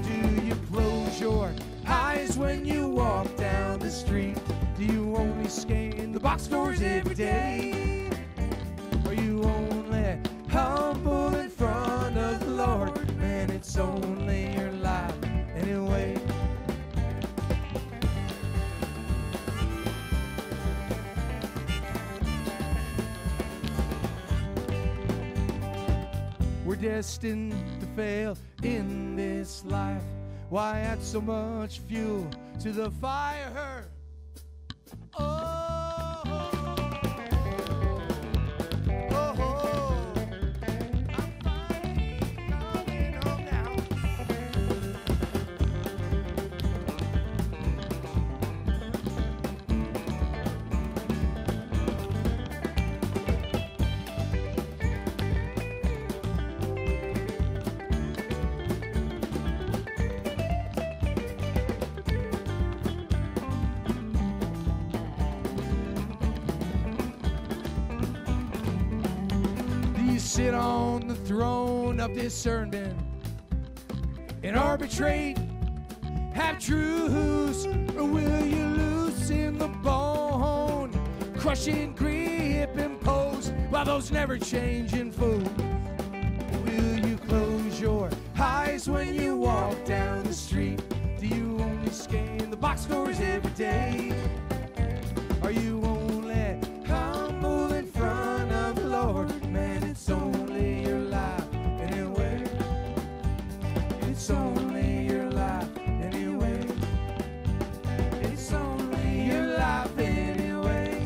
Do you close your eyes when you walk down the street? Do you only scan the box scores every day? Are you only humble in front of the Lord? Man, it's only your life anyway. We're destined to fail in this life. Why add so much fuel to the fire? Oh, oh, oh, I'm finally coming home now. Sit on the throne of discernment and arbitrate, have truths, or will you loosen the bone, crushing grip imposed by those never-changing fools? Will you close your eyes when you walk down the street? Do you only scan the box scores every day? Are you only humble in front of the Lord? Man, it's only your life anyway. It's only your life anyway. It's only your life anyway.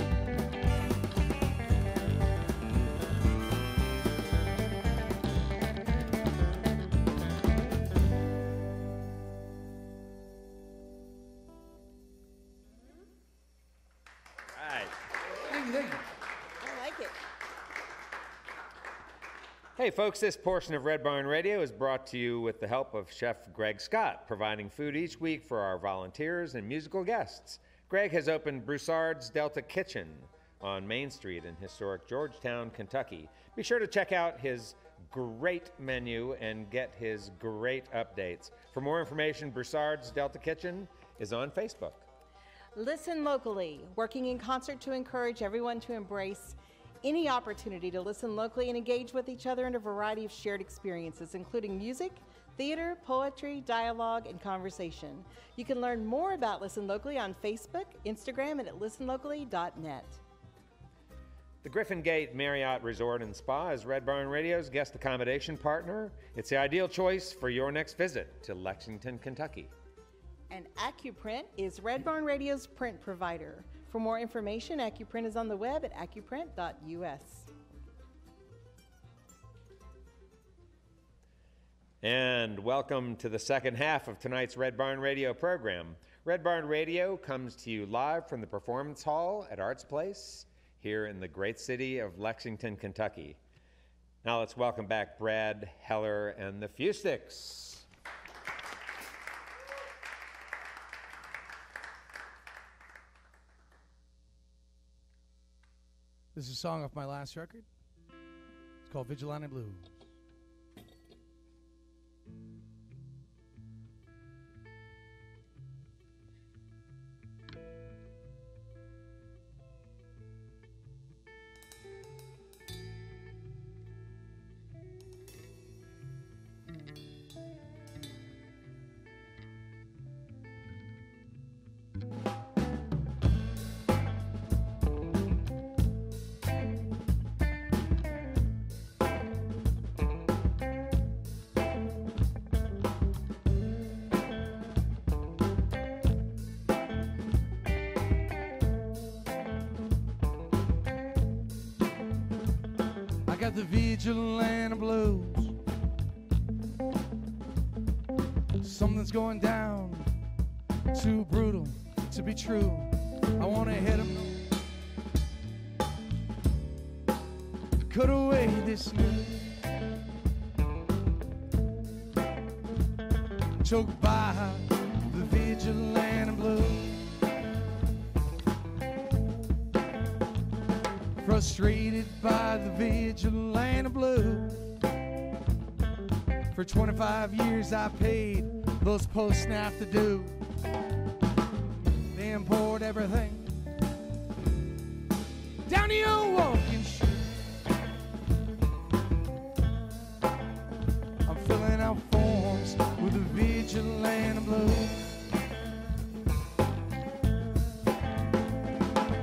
Right. Thank you. I like it. Hey folks, this portion of Red Barn Radio is brought to you with the help of Chef Greg Scott, providing food each week for our volunteers and musical guests. Greg has opened Broussard's Delta Kitchen on Main Street in historic Georgetown, Kentucky. Be sure to check out his great menu and get his great updates. For more information, Broussard's Delta Kitchen is on Facebook. Listen locally, working in concert to encourage everyone to embrace any opportunity to listen locally and engage with each other in a variety of shared experiences, including music, theater, poetry, dialogue, and conversation. You can learn more about Listen Locally on Facebook, Instagram, and at listenlocally.net. The Griffin Gate Marriott Resort and Spa is Red Barn Radio's guest accommodation partner. It's the ideal choice for your next visit to Lexington, Kentucky. And AccuPrint is Red Barn Radio's print provider. For more information, AccuPrint is on the web at accuprint.us. And welcome to the second half of tonight's Red Barn Radio program. Red Barn Radio comes to you live from the Performance Hall at Arts Place here in the great city of Lexington, Kentucky. Now let's welcome back Brad Heller and the Fustics. This is a song off my last record. It's called Vigilante Blues. got the Vigilante blues. Something's going down, too brutal to be true. I wanna hit him. Cut away this news. Choked by the Vigilante blues. Frustrated by the Vigilante blues. For 25 years I paid those post-snap to do. They import everything down to your walking shoe. I'm filling out forms with the Vigilante blues.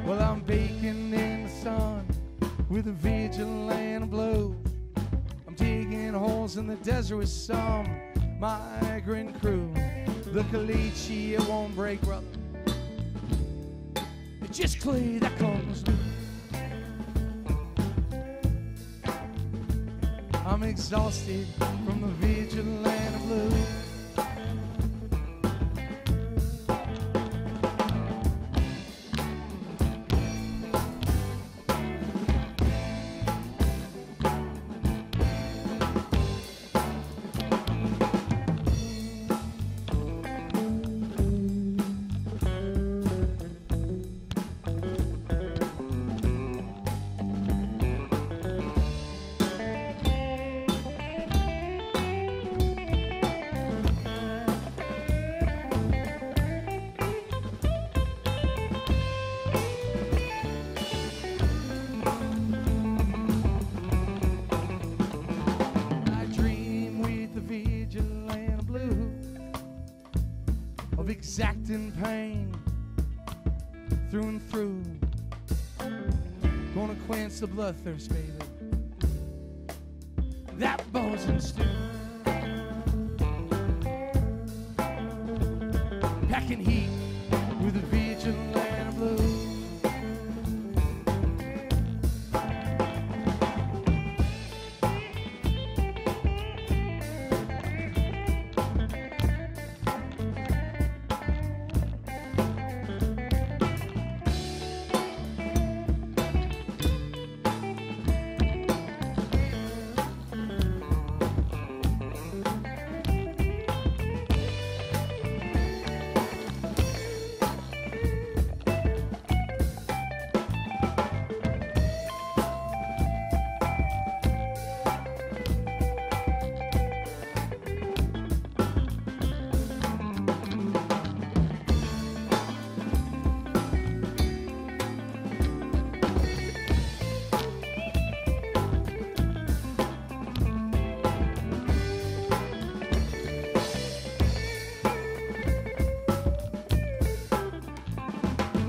Well, I'm baking in the sun with the Vigilante blues. I'm digging holes in the desert with some migrant crew. The caliche, it won't break, brother. It's just clay that comes loose. I'm exhausted from the Vigilante blues. Exacting pain through and through. Gonna quench the bloodthirst, baby. That buzzing stew. Packing heat with the Vigilante blues.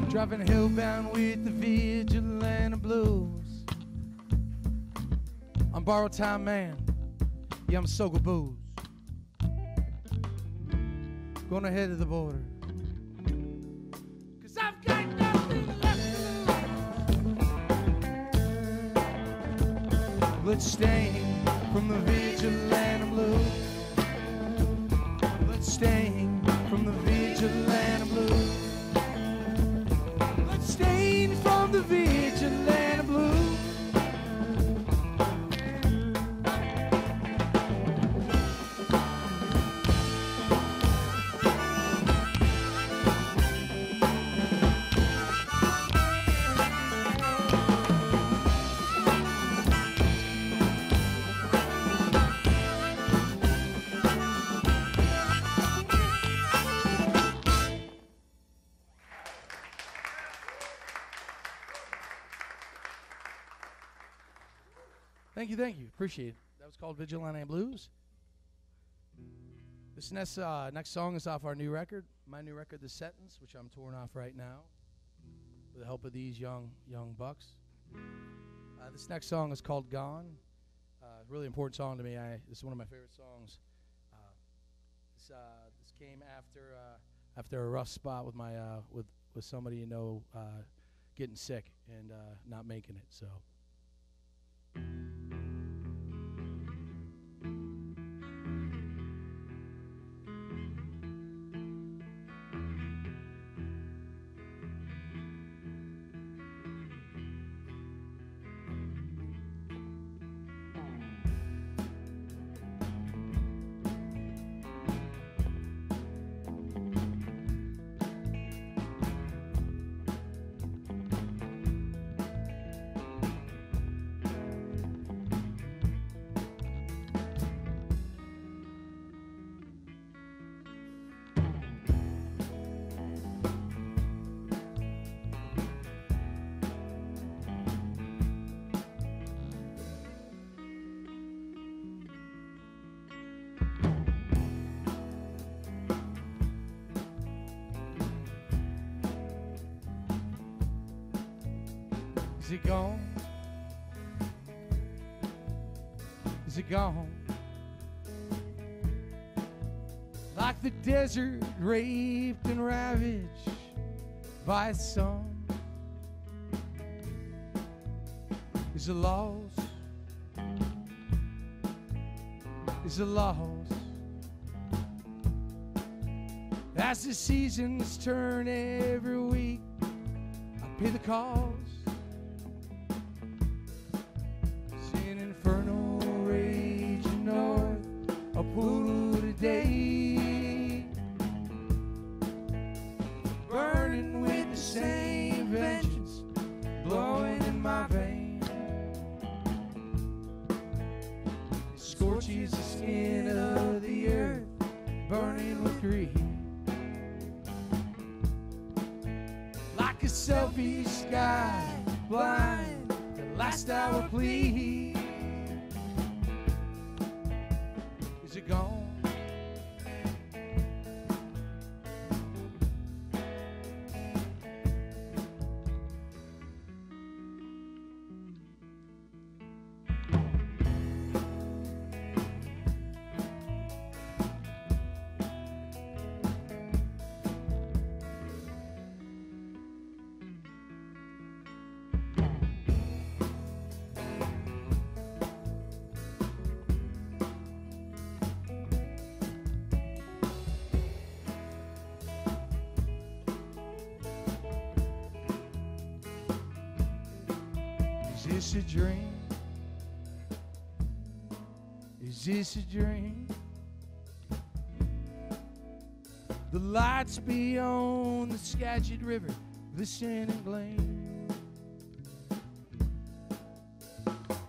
Driving hellbound with the Vigilante blues. I'm borrowed time man. Yeah, I'm so good booze. Gonna head to the border. 'Cause I've got nothing left to lose. Bloodstain from the Vigilante blues. Bloodstain from the Vigilante blues. Stain from the Vigilante blues. Thank you. Appreciate it. That was called Vigilante Blues. This next song is off our new record, my new record, The Sentence, which I'm touring off right now with the help of these young bucks. This next song is called Gone. Really important song to me. This is one of my favorite songs. This came after a rough spot with my with somebody you know getting sick and not making it. So. Is it gone? Is it gone? Like the desert raped and ravaged by the sun. Is it lost? Is it lost? As the seasons turn every week, I pay the cost. See an inferno raging north, a pool today, burning with the same vengeance, blowing in my veins. It scorches the skin of the earth, burning with grief. Like a selfish sky, blind, the last hour plea. Is it gone? Is this a dream? Is this a dream? The lights beyond the Skagit River glisten and gleam.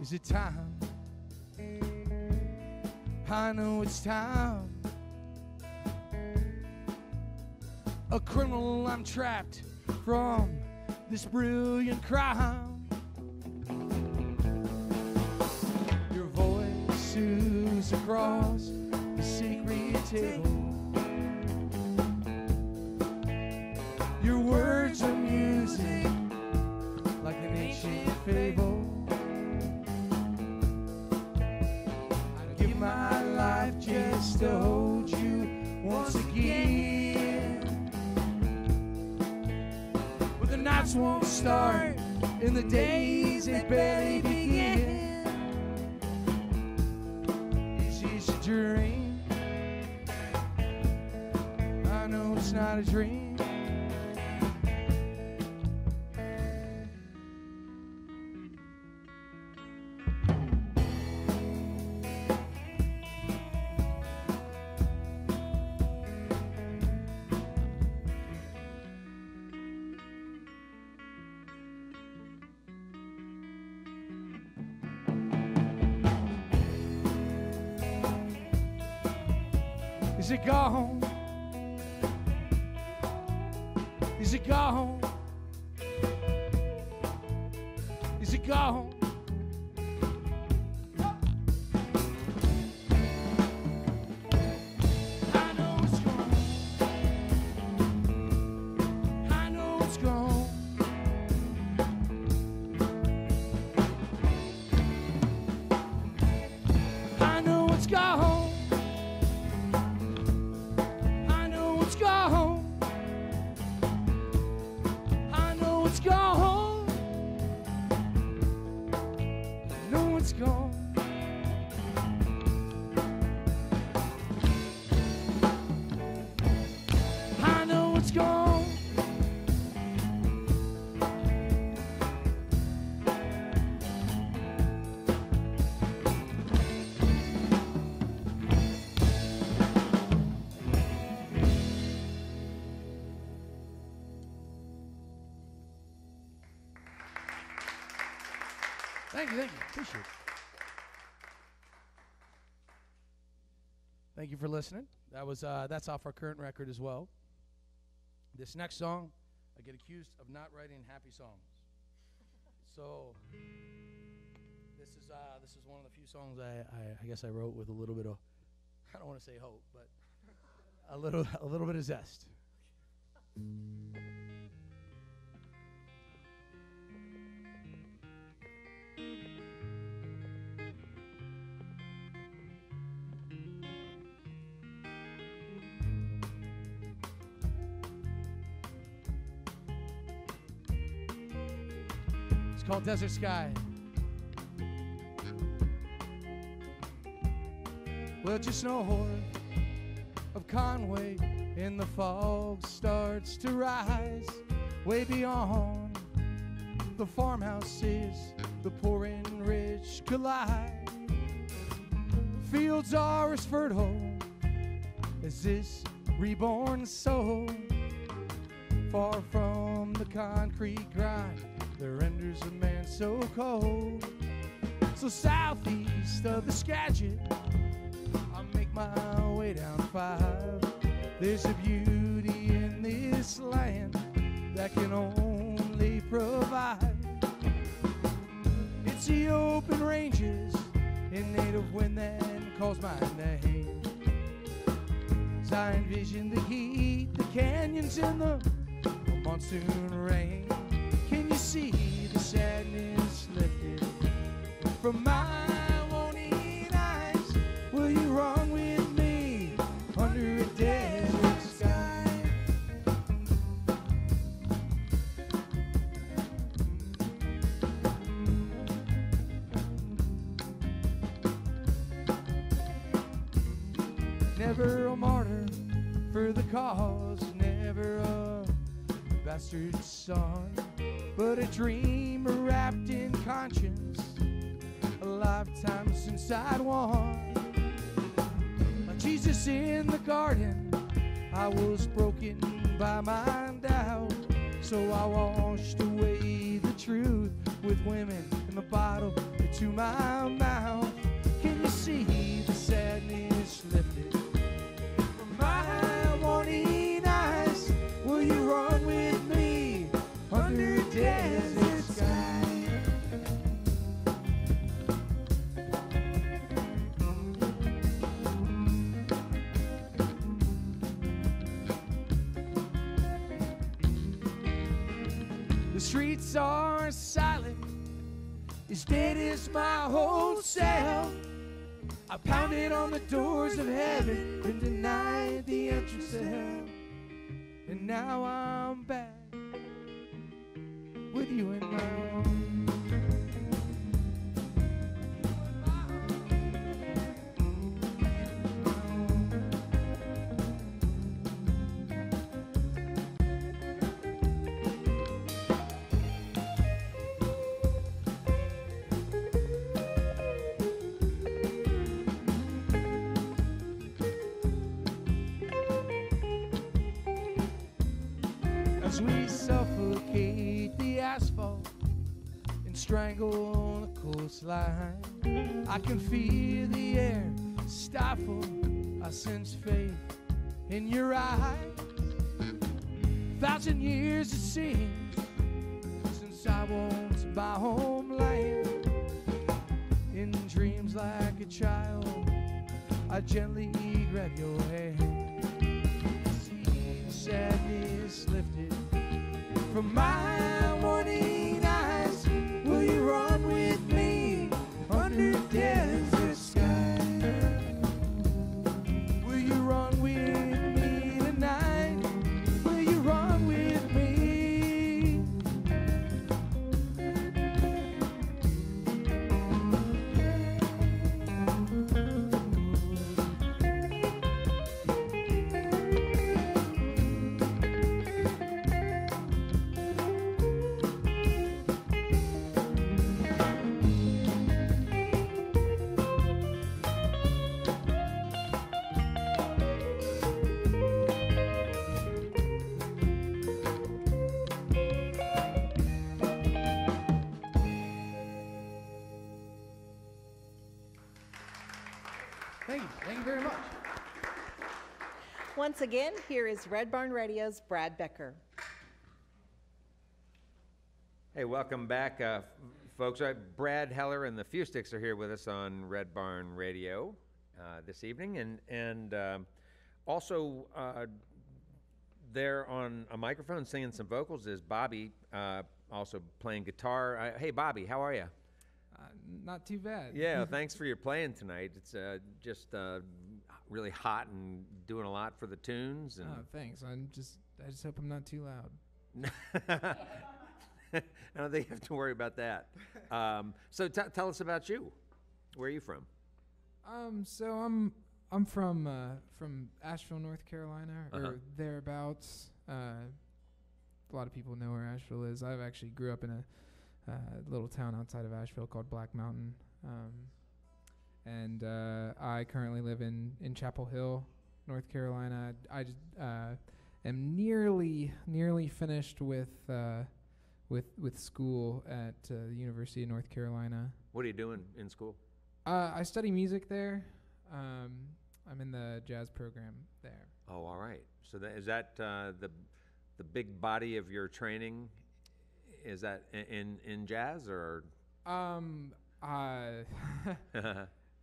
Is it time? I know it's time. A criminal, I'm trapped from this brilliant crime. Your voice soothes across the sacred table. Your words are music, like an ancient fable. I'd give my life just to hold you once again. But the nights won't start, and the days they barely begin. Is this a dream? I know it's not a dream. Is it gone? Is it gone? Is it gone? I know it's gone. I know it's gone. I know it's gone. Thank you, appreciate it. Thank you for listening. That was that's off our current record as well. This next song, I get accused of not writing happy songs. So this is one of the few songs I guess I wrote with a little bit of, I don't want to say hope, but a little bit of zest. It's called Desert Sky. Well, just north of Conway, and the fog starts to rise. Way beyond the farmhouses, the poor and rich collide. Fields are as fertile as this reborn soul. Far from the concrete grind, there renders a man so cold. So southeast of the Skagit, I make my way down 5. There's a beauty in this land that can only provide. It's the open ranges and native wind that calls my name. As I envision the heat, the canyons, and the monsoon rain. Can you see the sadness lifted from my longing eyes? Will you run with me under a desert sky? Never a martyr for the cause, never a bastard son, but a dreamer wrapped in conscience, a lifetime since I'd won. Like Jesus in the garden, I was broken by my doubt, so I washed away the truth with women in the bottle to my mouth. Can you see the sadness lifted from my morning eyes? Will you run with me under a desert sky? The streets are silent, as dead as my whole self. I pounded on the doors of heaven and denied the entrance to hell. And now I'm back with you in my arms. As we suffocate the asphalt and strangle the coastline, I can feel the air stifle. I sense faith in your eyes. 1,000 years it seems since I walked my homeland. In dreams like a child, I gently grab your hand. See the sadness lifted from my morning eyes. Will you run with me under desert sky? Will you run with me tonight? Will you run with me? Thank you very much. Once again, here is Red Barn Radio's Brad Becker. Hey, welcome back, folks. Brad Heller and the Fustics are here with us on Red Barn Radio this evening, and also there on a microphone singing some vocals is Bobby, also playing guitar. Hey, Bobby, how are you? Not too bad. Yeah, thanks for your playing tonight. It's just really hot and doing a lot for the tunes. And oh, thanks. I just hope I'm not too loud. I don't think you have to worry about that. So tell us about you. Where are you from? So I'm from Asheville, North Carolina, or thereabouts. A lot of people know where Asheville is. I've actually grew up in a little town outside of Asheville called Black Mountain, and I currently live in Chapel Hill, North Carolina. I just am nearly finished with school at the University of North Carolina. What are you doing in school? I study music there. I'm in the jazz program there. Oh, all right. So is that the big body of your training? Is that in jazz or?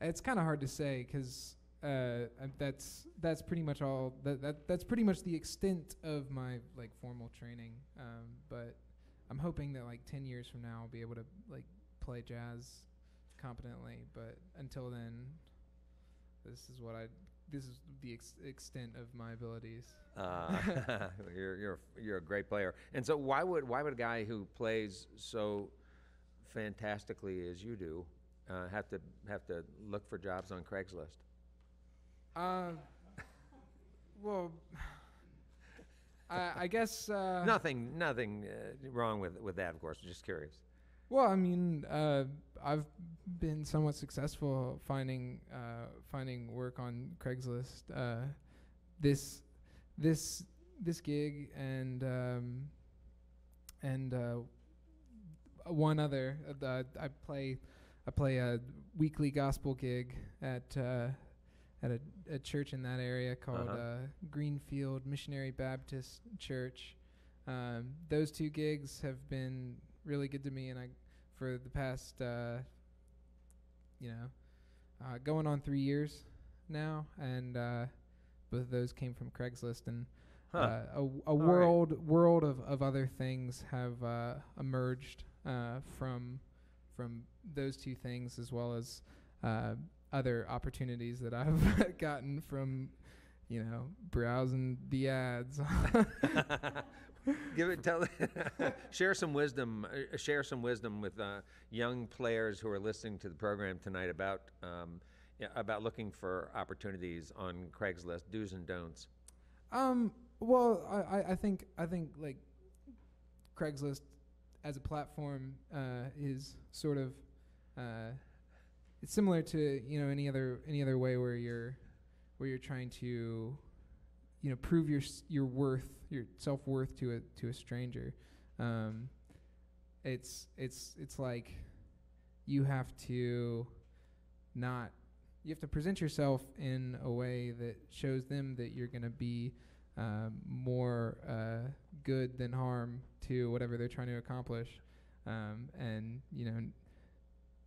It's kind of hard to say because that's pretty much all. That's pretty much the extent of my like formal training. But I'm hoping that like 10 years from now I'll be able to like play jazz competently. But until then, this is the extent of my abilities. You're a great player. And so why would a guy who plays so fantastically as you do have to look for jobs on Craigslist? Well, I guess nothing wrong with that, of course. Just curious. Well, I mean, I've been somewhat successful finding work on Craigslist. This gig and one other. I play a weekly gospel gig at a church in that area called Greenfield Missionary Baptist Church. Those two gigs have been really good to me, and for the past going on 3 years now, and both of those came from Craigslist, and a world of other things have emerged from those two things, as well as other opportunities that I've gotten from browsing the ads. Share some wisdom with young players who are listening to the program tonight about looking for opportunities on Craigslist, do's and don'ts. Well, I think like Craigslist as a platform is sort of it's similar to any other way where you're trying to prove your worth, your self-worth to a stranger. It's like you have to present yourself in a way that shows them that you're going to be more good than harm to whatever they're trying to accomplish, and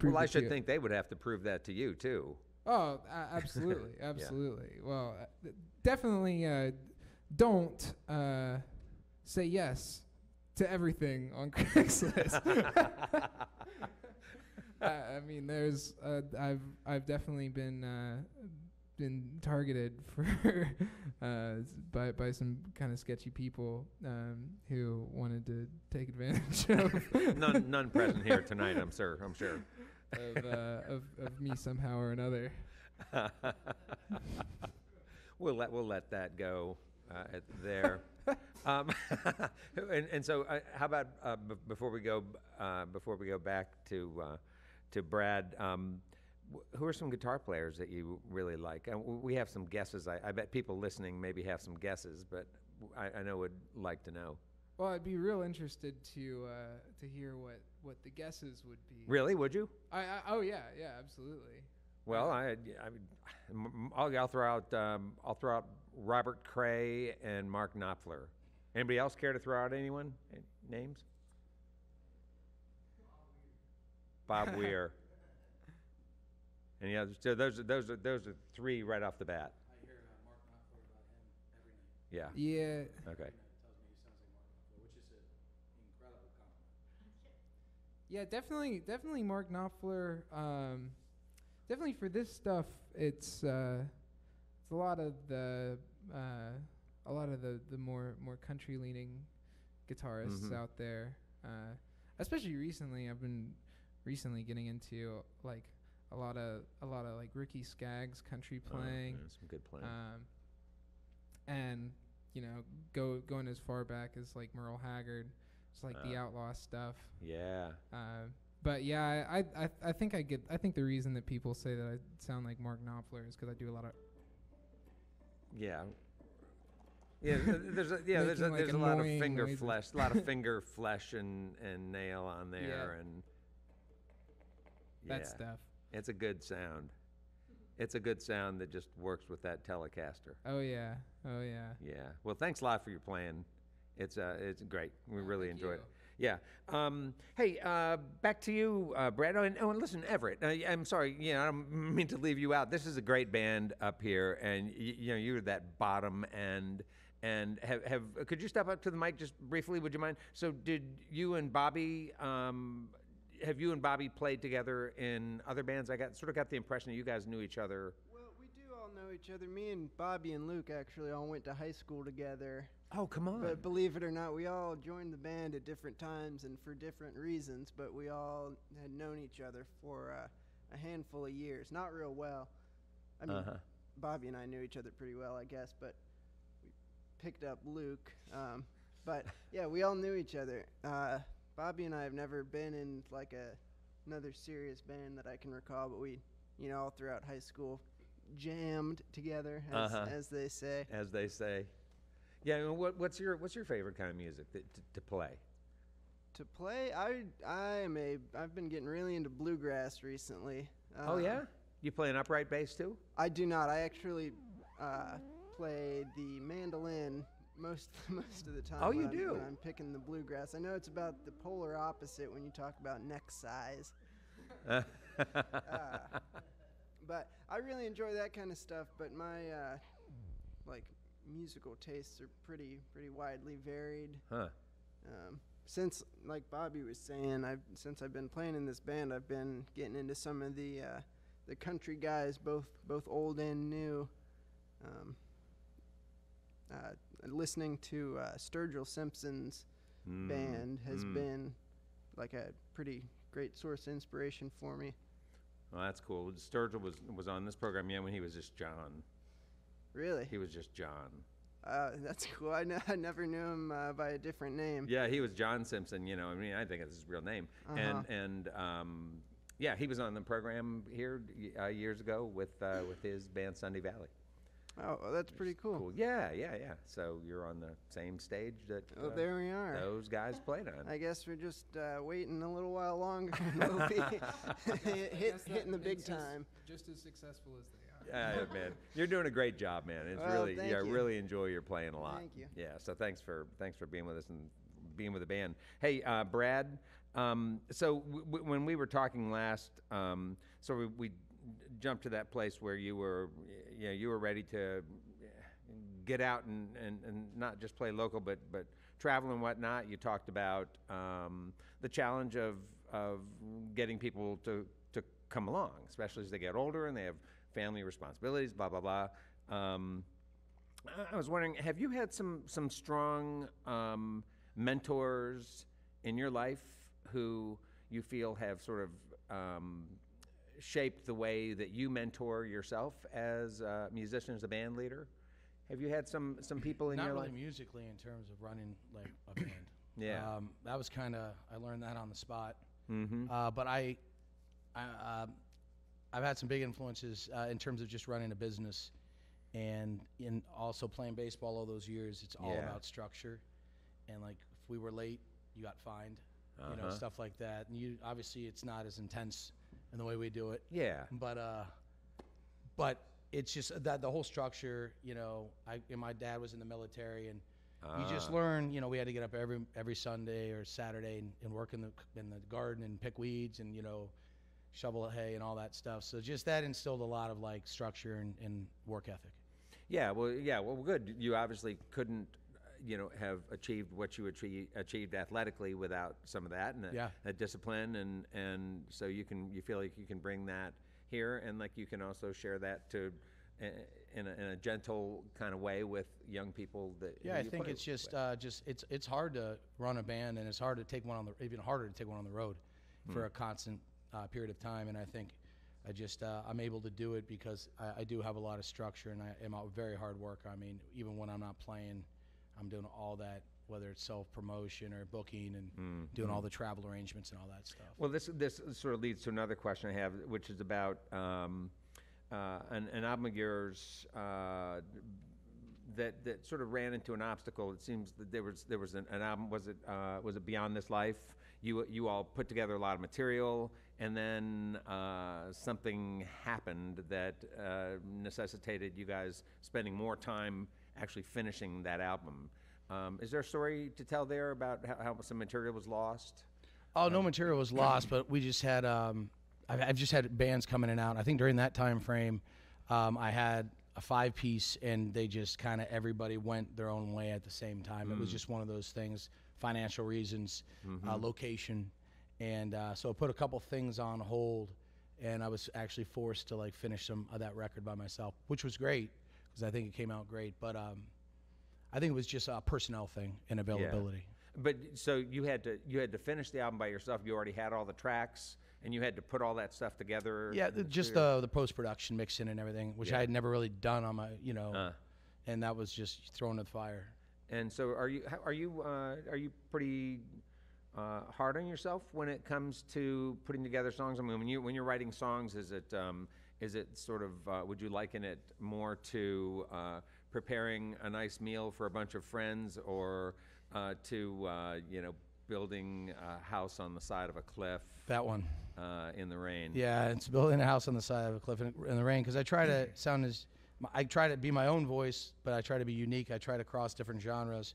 well, I should think they would have to prove that to you too. Oh, absolutely, absolutely. Yeah. Well, definitely don't say yes to everything on Craigslist. I mean, there's I've definitely been targeted for by some kind of sketchy people who wanted to take advantage of none present here tonight. I'm sure. of me somehow or another. We'll let that go there. And so, how about before we go back to Brad? Who are some guitar players that you really like? We have some guesses. I bet people listening maybe have some guesses, but I know would like to know. Well, I'd be real interested to hear what the guesses would be. Really? Would you? Oh yeah, absolutely. Well, I'll throw out Robert Cray and Mark Knopfler. Anybody else care to throw out anyone? Names? Bob Weir. And so those are three right off the bat. I hear Mark Knopfler about him every night. Yeah. Yeah. Okay. Yeah, definitely Mark Knopfler. Definitely for this stuff, it's a lot of the more country leaning guitarists out there. especially recently, I've been getting into like a lot of like Ricky Skaggs country playing. Yeah, some good playing. And going as far back as like Merle Haggard, it's like the outlaw stuff. Yeah. But yeah, I think I think the reason that people say that I sound like Mark Knopfler is because I do a lot of. Yeah. Yeah, there's a lot of finger flesh, and nail on there, and that stuff. It's a good sound. It's a good sound that just works with that Telecaster. Oh yeah. Yeah. Well, thanks a lot for your playing. It's great. We really enjoyed it. Yeah. Hey, back to you, Brad. And listen, Everett. I'm sorry. I don't mean to leave you out. This is a great band up here, and you're that bottom end. And could you step up to the mic just briefly? Would you mind? So, did you and Bobby? Have you and Bobby played together in other bands? I got the impression that you guys knew each other. Well, we do all know each other. Me and Bobby and Luke actually all went to high school together. Oh, come on. But believe it or not, we all joined the band at different times and for different reasons, but we all had known each other for a handful of years. Not real well. I mean, Bobby and I knew each other pretty well, I guess, but we picked up Luke. But, yeah, we all knew each other. Bobby and I have never been in, like, another serious band that I can recall, but we, all throughout high school jammed together, as they say. As they say. Yeah, what's your favorite kind of music to play? To play, I've been getting really into bluegrass recently. Oh yeah, you play an upright bass too? I do not. I actually play the mandolin most of the time. Oh, you do? When I'm picking the bluegrass. I know it's about the polar opposite when you talk about neck size. But I really enjoy that kind of stuff. But my musical tastes are pretty widely varied. Since, like Bobby was saying, since I've been playing in this band, I've been getting into some of the country guys, both old and new. Listening to Sturgill Simpson's band has been like a pretty great source of inspiration for me. Well, that's cool. Sturgill was on this program, when he was just John. Really? He was just John. That's cool. I never knew him by a different name. Yeah, he was John Simpson. I think it's his real name. And he was on the program here years ago with his band Sunday Valley. Oh, well, that's pretty cool. Yeah. So you're on the same stage that there we are. Those guys played on. I guess we're just waiting a little while longer, and we'll be hitting the big time. Just as successful as they are. Man, you're doing a great job, man. It's really, I really enjoy your playing a lot. Thank you. Yeah, so thanks for being with us and being with the band. Hey, Brad. So when we were talking last, so we jumped to that place where you were ready to get out and not just play local, but travel and whatnot. You talked about the challenge of getting people to come along, especially as they get older and they have family responsibilities, blah, blah, blah. I was wondering, have you had some strong mentors in your life who you feel have sort of shaped the way that you mentor yourself as a musician, as a band leader? Have you had some people in your life? Not really musically in terms of running like a band. Yeah. That was I learned that on the spot. Mm-hmm. But I've had some big influences in terms of just running a business, and in also playing baseball all those years. It's all about structure, and like if we were late, you got fined, stuff like that. And obviously it's not as intense in the way we do it. Yeah. But it's just that the whole structure. My dad was in the military, and you just learn. We had to get up every Sunday or Saturday and work in the garden and pick weeds and shovel hay and all that stuff. So just that instilled a lot of like structure and work ethic. Well, good. You obviously couldn't, have achieved what you achieved athletically without some of that and that discipline, and so you feel like you can bring that here, and like you can also share that to in a gentle kind of way with young people that. Yeah, I think it's just it's hard to run a band, and it's hard to take one on the even harder to take one on the road for a constant period of time. And I think I'm able to do it because I do have a lot of structure, and I am a very hard worker. I mean, even when I'm not playing, I'm doing all that, whether it's self-promotion or booking and doing all the travel arrangements and all that stuff. Well, this sort of leads to another question I have, which is about an album of yours that sort of ran into an obstacle. It seems that there was an album. Was it Beyond This Life? You all put together a lot of material, and then something happened that necessitated you guys spending more time actually finishing that album. Is there a story to tell there about how some material was lost? Oh, no material was lost, but we just had I've just had bands coming in and out. I think during that time frame, I had a 5-piece, and they just kind of everybody went their own way at the same time. It was just one of those things, financial reasons, location, and so I put a couple things on hold, and I was actually forced to like finish some of that record by myself, which was great because I think it came out great. But I think it was just a personnel thing and availability. Yeah. But so you had to finish the album by yourself. You already had all the tracks, and you had to put all that stuff together. Yeah, just the post-production mixing and everything, which I had never really done on my, and that was just thrown in the fire. And so are you pretty hard on yourself when it comes to putting together songs? I mean, when you're writing songs, is it sort of would you liken it more to preparing a nice meal for a bunch of friends, or to building a house on the side of a cliff? That one. In the rain. Yeah, it's building a house on the side of a cliff in the rain, because I try to I try to be my own voice, but I try to be unique. I try to cross different genres.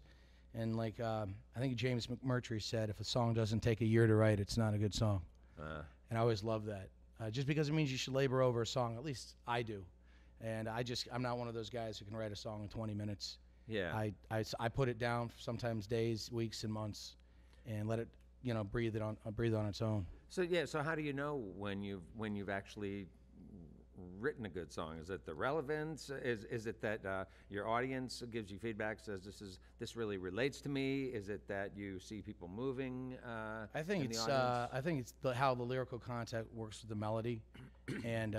And like I think James McMurtry said, if a song doesn't take a year to write, it's not a good song. And I always love that. Just because it means you should labor over a song, at least I do. And I'm not one of those guys who can write a song in 20 minutes. Yeah. I put it down for sometimes days, weeks, and months, and let it breathe on its own. So how do you know when you've actually written a good song? Is it the relevance? Is it that your audience gives you feedback, says this really relates to me? Is it that you see people moving? I think it's how the lyrical content works with the melody, and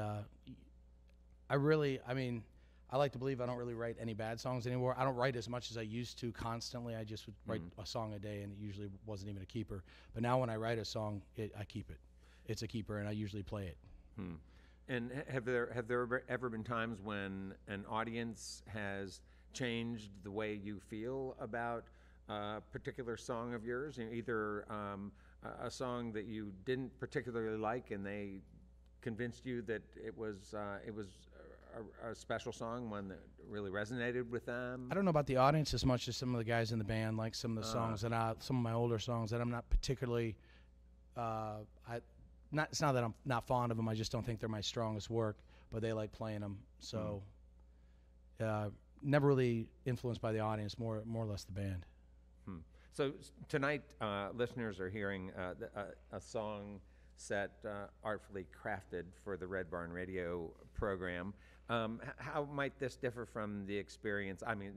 I like to believe I don't really write any bad songs anymore. I don't write as much as I used to constantly. I just would write a song a day, and it usually wasn't even a keeper. But now when I write a song, I keep it. It's a keeper, and I usually play it. And have there ever been times when an audience has changed the way you feel about a particular song of yours? Either a song that you didn't particularly like, and they convinced you that it was a special song, one that really resonated with them? I don't know about the audience as much as some of the guys in the band, like some of the songs some of my older songs that I'm not particularly. It's not that I'm not fond of them. I just don't think they're my strongest work, but they like playing them. So, never really influenced by the audience, more or less the band. So tonight, listeners are hearing a song set artfully crafted for the Red Barn Radio program. How might this differ from the experience? I mean,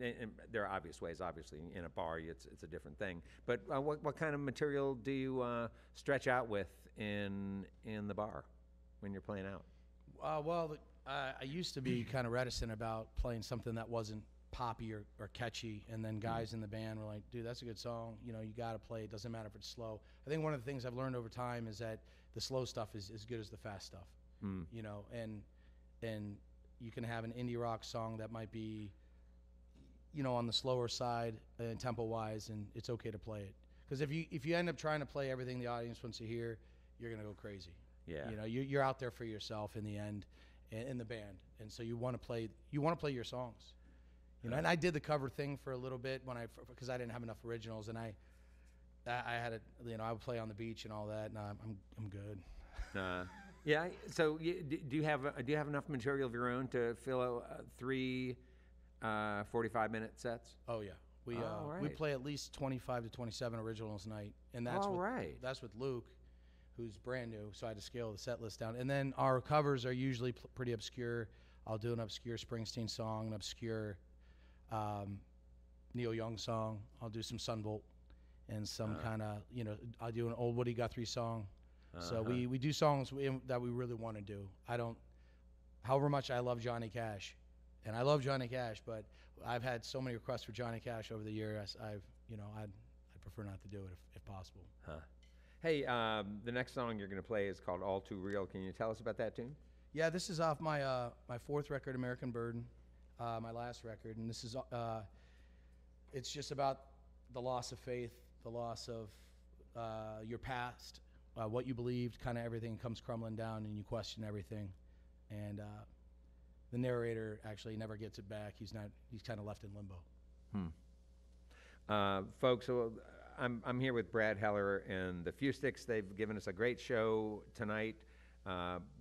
there are obvious ways. Obviously, in a bar, it's a different thing. But what kind of material do you stretch out with in the bar when you're playing out? I used to be kind of reticent about playing something that wasn't poppy or catchy, and then guys in the band were like, "Dude, that's a good song. You got to play it. Doesn't matter if it's slow." I think one of the things I've learned over time is that the slow stuff is as good as the fast stuff. And you can have an indie rock song that might be, on the slower side tempo-wise, and it's okay to play it. Because if you end up trying to play everything the audience wants to hear, you're gonna go crazy. Yeah. You're out there for yourself in the end, in the band, and so you want to play your songs. And I did the cover thing for a little bit because I didn't have enough originals, and I had I would play on the beach and all that, and I'm good. Yeah. So do you have enough material of your own to fill 3 45-minute sets? Oh yeah. We play at least 25 to 27 originals a night, and that's with Luke, who's brand new. So I had to scale the set list down, and then our covers are usually pretty obscure. I'll do an obscure Springsteen song, an obscure Neil Young song. I'll do some Sunvolt and some kind of, you know, I'll do an old Woody Guthrie song. So we do songs that we really want to do. However much I love Johnny Cash, and I love Johnny Cash, but I've had so many requests for Johnny Cash over the years. I'd prefer not to do it if possible. Hey, the next song you're going to play is called All Too Real. Can you tell us about that tune? Yeah, this is off my my fourth record, American Burden, my last record, and this is it's just about the loss of faith, the loss of your past, what you believed, kind of everything comes crumbling down, and you question everything, and the narrator actually never gets it back. He's kind of left in limbo. Folks, so I'm here with Brad Heller and the Fustics. They've given us a great show tonight.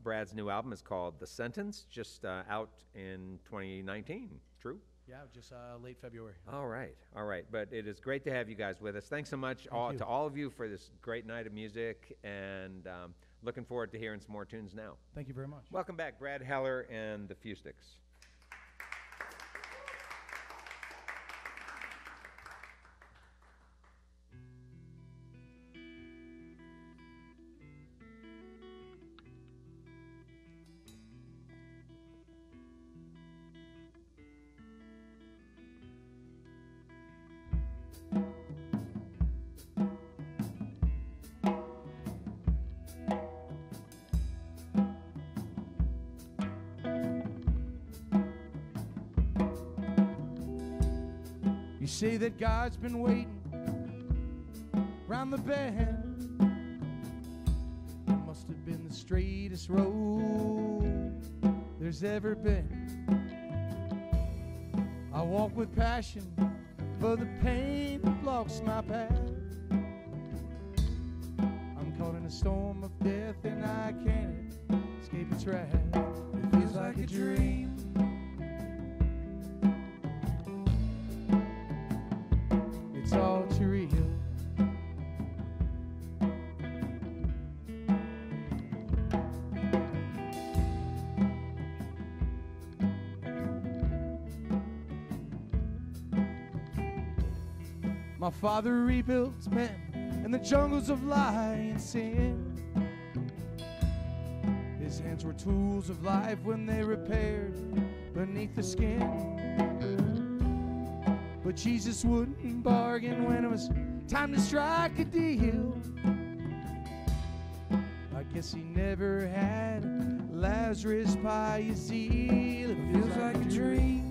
Brad's new album is called The Sentence, just out in 2019. True? Yeah, just late February. All right. But it is great to have you guys with us. Thanks so much to all of you for this great night of music, and looking forward to hearing some more tunes now. Thank you very much. Welcome back, Brad Heller and the Fustics. You say that God's been waiting round the bend. It must have been the straightest road there's ever been. I walk with passion for the pain that blocks my path. I'm caught in a storm of death and I can't escape its wrath. It feels like a dream. It's all too real. My father rebuilt men in the jungles of lie and sin. His hands were tools of life when they repaired beneath the skin. But Jesus wouldn't bargain when it was time to strike a deal. I guess he never had Lazarus by his zeal. It feels like a dream.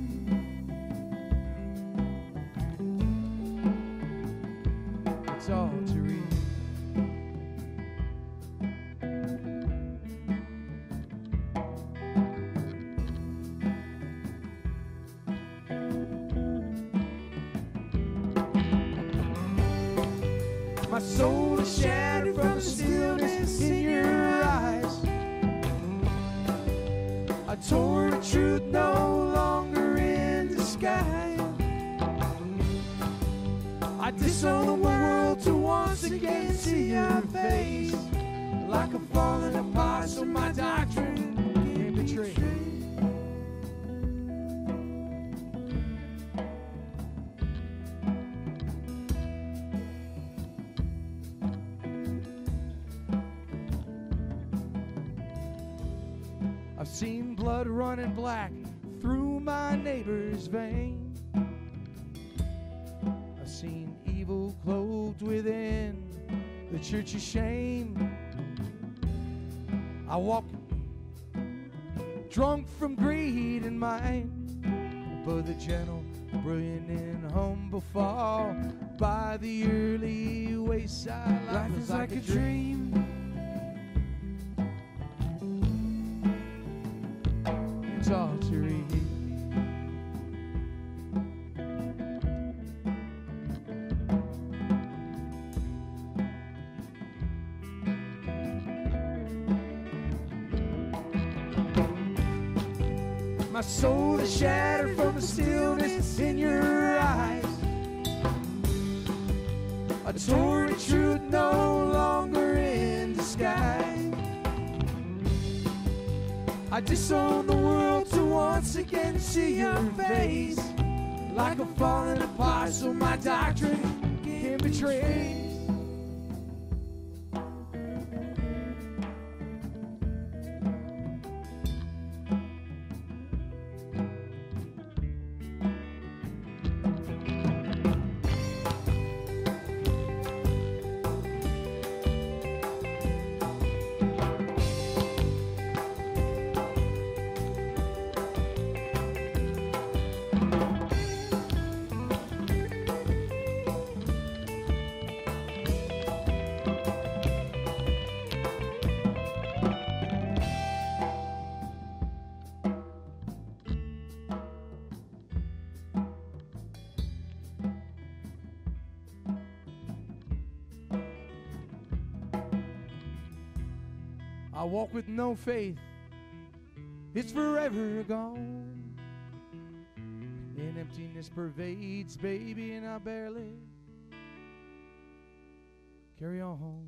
It's all too real. My soul is shattered from the stillness in your eyes. I tore the truth no longer in disguise. I disown the world to once again see your face. Like a fallen apostle, my doctrine can't betray. I've seen blood running black through my neighbor's vein. I've seen evil clothed within the church of shame. I walk drunk from greed and mine, but the gentle, brilliant, and humble fall by the early wayside. Life is like a dream. It's all too real. My soul is shattered from the stillness in your eyes. I tore the truth no longer in disguise. I I disown the world to once again see your face, like a falling apart so my doctrine can be traced. I walk with no faith, it's forever gone. And emptiness pervades, baby, and I barely carry on.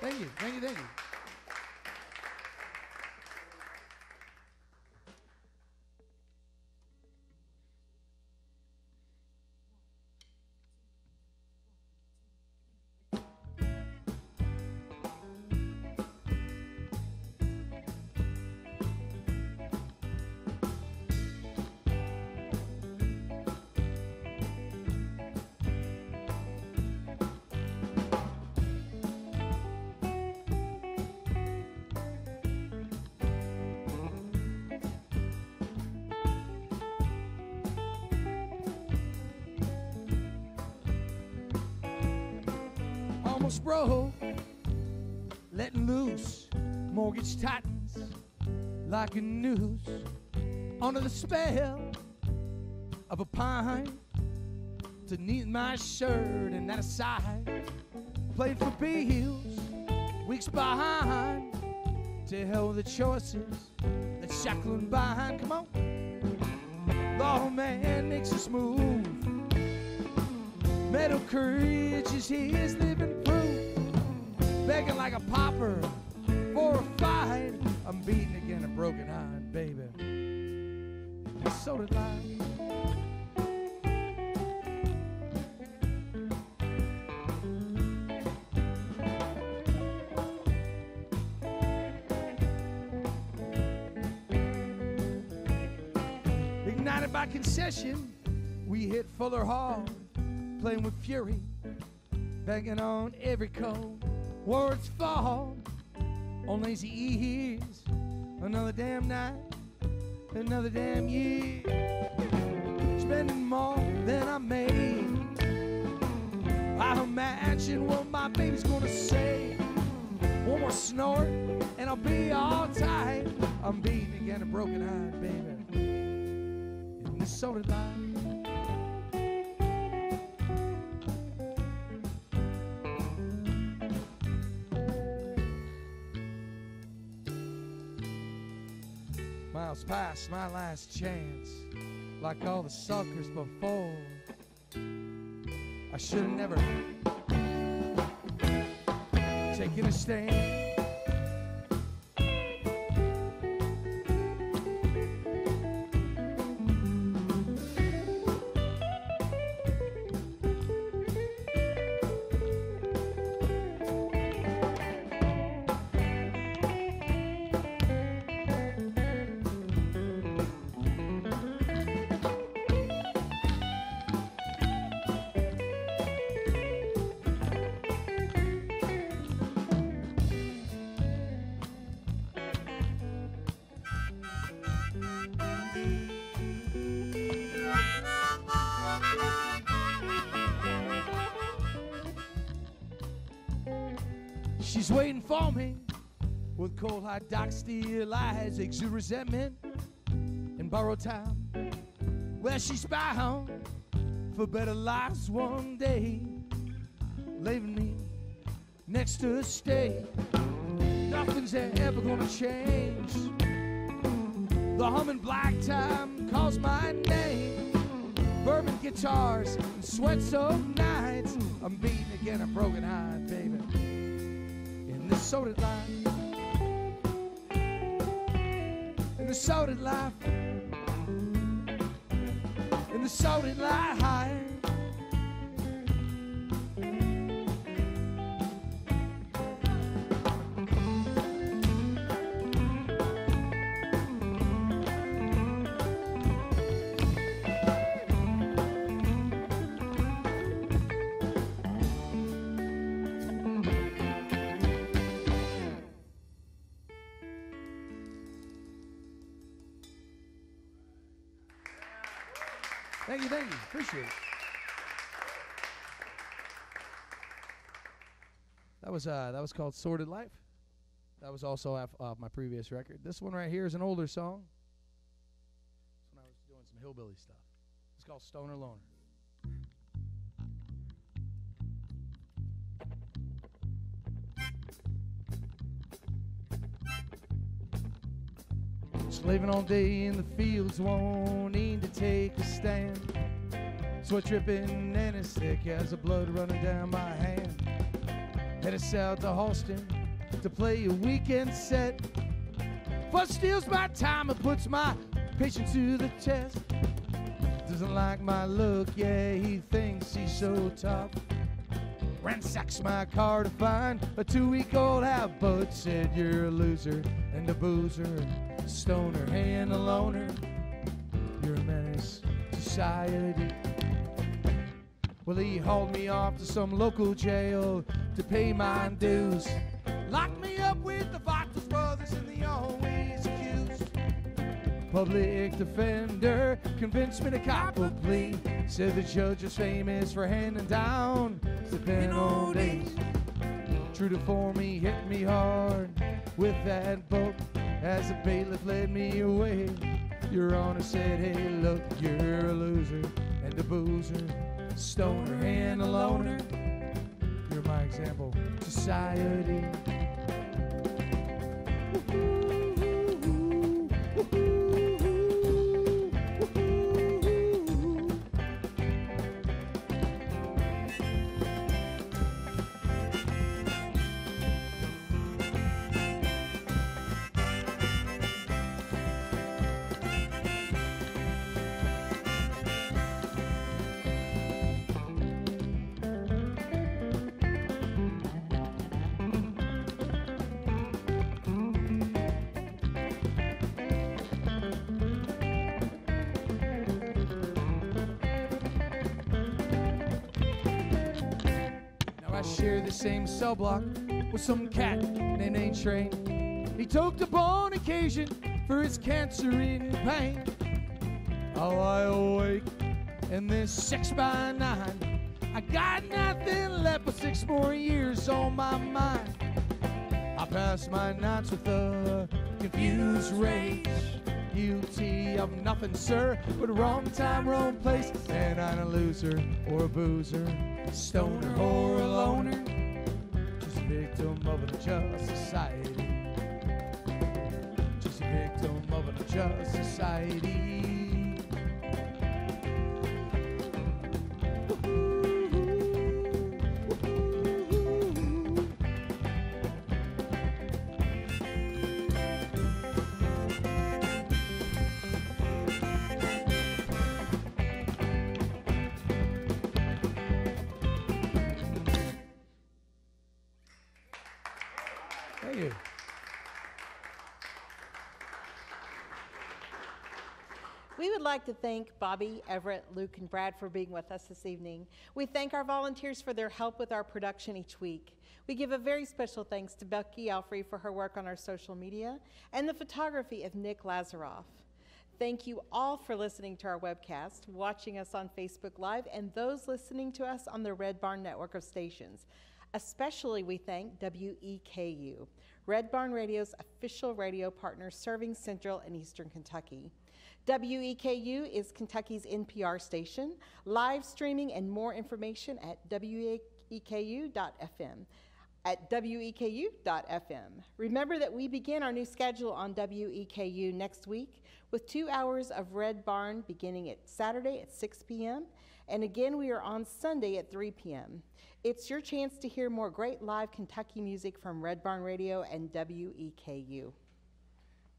Thank you, thank you, thank you. Almost broke, letting loose, mortgage tightens like a noose under the spell of a pine beneath my shirt, and that aside, played for bills, weeks behind. To hell with the choices that shackle and bind. Come on, the old man makes us move. Metal courage is his living proof. Begging like a pauper for a fight. I'm beaten again and broken-eyed, baby. So did I. Ignited by concession, we hit Fuller Hall, playing with fury, banging on every code. Words fall on lazy ears. Another damn night, another damn year. Spending more than I made. I imagine what my baby's gonna say. One more snort and I'll be all tight. I'm beaten again and broken-eyed, baby. In this soda life. Miles past my last chance, like all the suckers before. I should have never taken a stand. She's waiting for me with cold hard dark steel eyes, exude resentment and borrowed time. Where she's bound for better lives one day, leaving me next to stay. Nothing's ever gonna change. The humming black time calls my name. bourbon guitars and sweat-soaked nights. I'm beating again a broken heart, baby, in this sordid life. In the sordid life. In the sordid life. Thank you, appreciate it. That was called Sordid Life. That was also off my previous record. This one right here is an older song. This one I was doing some hillbilly stuff. It's called Stoner Loner. Slaving all day in the fields, wanting to take a stand. Sweat dripping and as thick as the blood running down my hand. Headed south to Halston to play a weekend set. Fuss steals my time and puts my patience to the test. Doesn't like my look, yeah, he thinks he's so tough. Ransacks my car to find a 2-week-old half-butt. Said you're a loser and a boozer, stoner and a loner. You're a menace to society. Well, he hauled me off to some local jail to pay my dues. Locked me up with the Vitals brothers and the always accused. Public defender convinced me to cop a plea. Said the judge was famous for handing down the penalties. True to form, he hit me hard with that book as the bailiff led me away. Your Honor said, hey, look, you're a loser and a boozer, stoner and a loner. You're my example, society. Share the same cell block with some cat named A-Train. He toked upon occasion for his cancer-ridden pain. I lie awake in this 6x9. I got nothing left but 6 more years on my mind. I pass my nights with a confused rage. Guilty of nothing, sir, but wrong time, wrong place. And I'm a loser or a boozer, stoner or a loner, just a victim of an unjust society. Just a victim of an unjust society. We would like to thank Bobby, Everett, Luke, and Brad for being with us this evening. We thank our volunteers for their help with our production each week. We give a very special thanks to Becky Alfrey for her work on our social media and the photography of Nick Lazaroff. Thank you all for listening to our webcast, watching us on Facebook Live, and those listening to us on the Red Barn network of stations. Especially we thank WEKU, Red Barn Radio's official radio partner serving Central and Eastern Kentucky. WEKU is Kentucky's NPR station, live streaming and more information at weku.fm. at weku.fm. Remember that we begin our new schedule on WEKU next week with 2 hours of Red Barn beginning at Saturday at 6 p.m. And again, we are on Sunday at 3 p.m. It's your chance to hear more great live Kentucky music from Red Barn Radio and WEKU.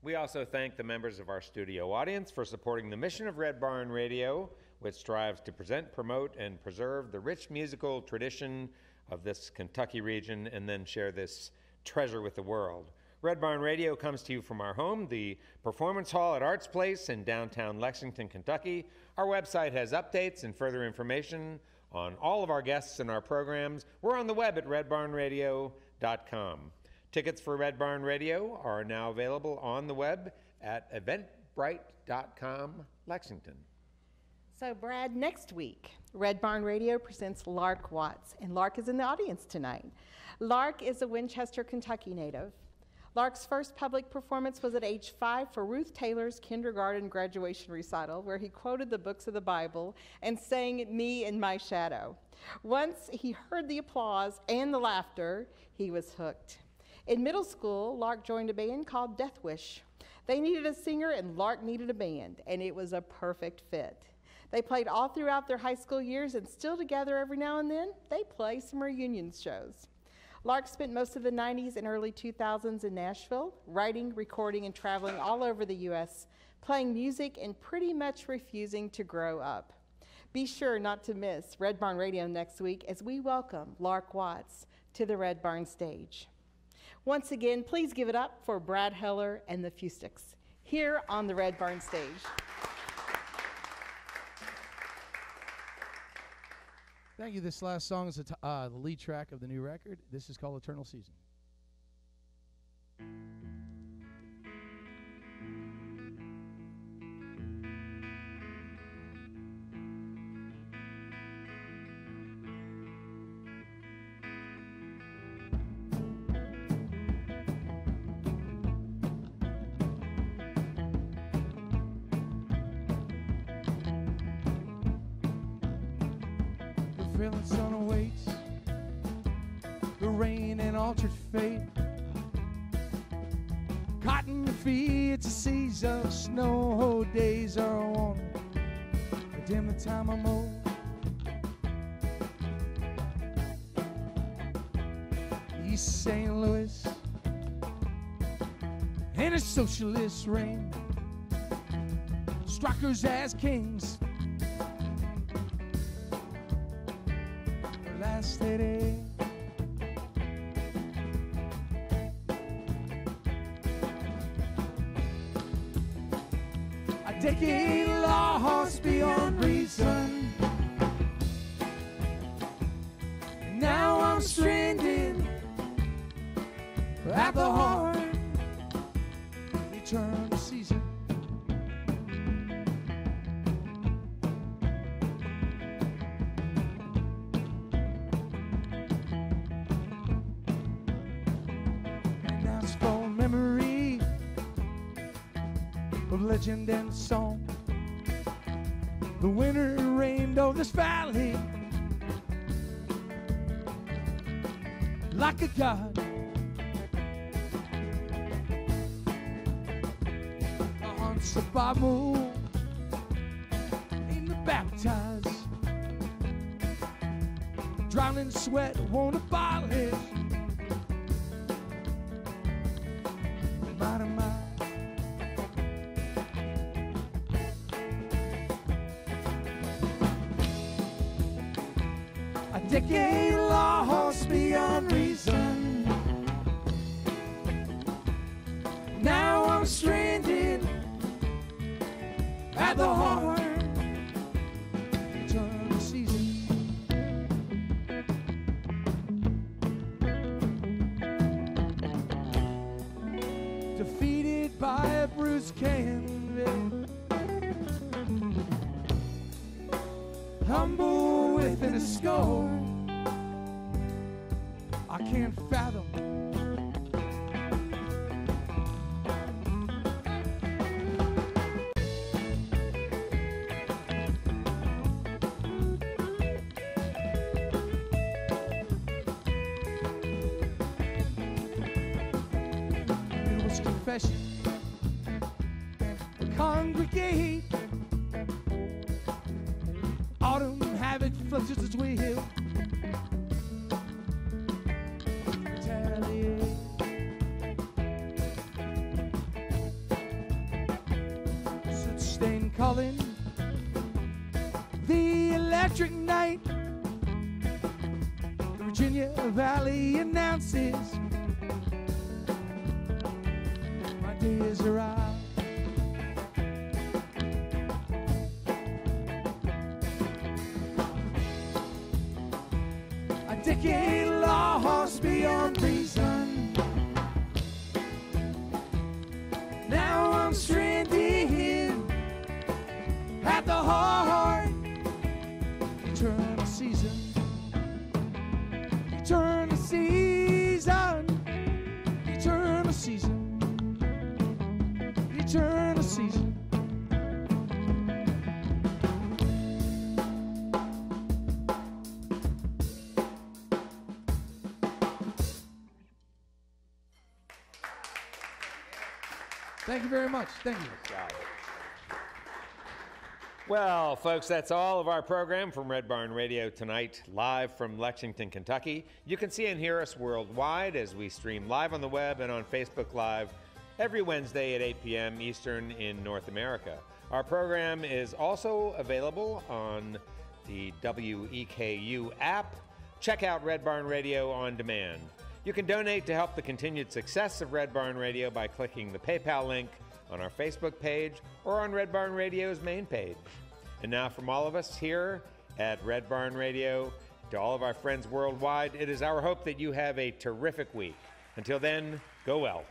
We also thank the members of our studio audience for supporting the mission of Red Barn Radio, which strives to present, promote, and preserve the rich musical tradition of this Kentucky region and then share this treasure with the world. Red Barn Radio comes to you from our home, the Performance Hall at Arts Place in downtown Lexington, Kentucky. Our website has updates and further information on all of our guests and our programs. We're on the web at redbarnradio.com. Tickets for Red Barn Radio are now available on the web at eventbrite.com, Lexington. So, Brad, next week, Red Barn Radio presents Lark Watts, and Lark is in the audience tonight. Lark is a Winchester, Kentucky native. Lark's first public performance was at age 5 for Ruth Taylor's kindergarten graduation recital, where he quoted the books of the Bible and sang "Me in My Shadow." Once he heard the applause and the laughter, he was hooked. In middle school, Lark joined a band called Death Wish. They needed a singer and Lark needed a band, and it was a perfect fit. They played all throughout their high school years, and still together every now and then, they play some reunion shows. Lark spent most of the 90s and early 2000s in Nashville, writing, recording, and traveling all over the U.S., playing music and pretty much refusing to grow up. Be sure not to miss Red Barn Radio next week as we welcome Lark Watts to the Red Barn stage. Once again, please give it up for Brad Heller and the Fustics here on the Red Barn stage. Thank you. This last song is the lead track of the new record. This is called Eternal Season. The sun awaits, the rain and altered fate. Cotton feeds a season, snow days are warm. Dim the time I'm old. East St. Louis in a socialist reign. Strikers as kings. City. A decade lost beyond reason. Now I'm stranded at the heart. Eternal season. Legend and song. The winter rained over this valley like a god. The haunts of Babu in the baptized. Drowning sweat won't abolish. Decade lost beyond reason. Now I'm stranded at the heart. Eternal season. Defeated by a bruised canvas. Humble within a score. I can't fathom. confession. Congregate. Autumn havoc flushes its wheel. Retaliate. Soot stain calling. The electric night. The Virginia Valley announces my day is arrived. A decade lost beyond reason. Now I'm stranded at the heart. Eternal season. Eternal season. Eternal season. Eternal season. Thank you very much. Thank you. Well, folks, that's all of our program from Red Barn Radio tonight, live from Lexington, Kentucky. You can see and hear us worldwide as we stream live on the web and on Facebook Live every Wednesday at 8 p.m. Eastern in North America. Our program is also available on the WEKU app. Check out Red Barn Radio on demand. You can donate to help the continued success of Red Barn Radio by clicking the PayPal link on our Facebook page or on Red Barn Radio's main page. And now from all of us here at Red Barn Radio, to all of our friends worldwide, it is our hope that you have a terrific week. Until then, go well.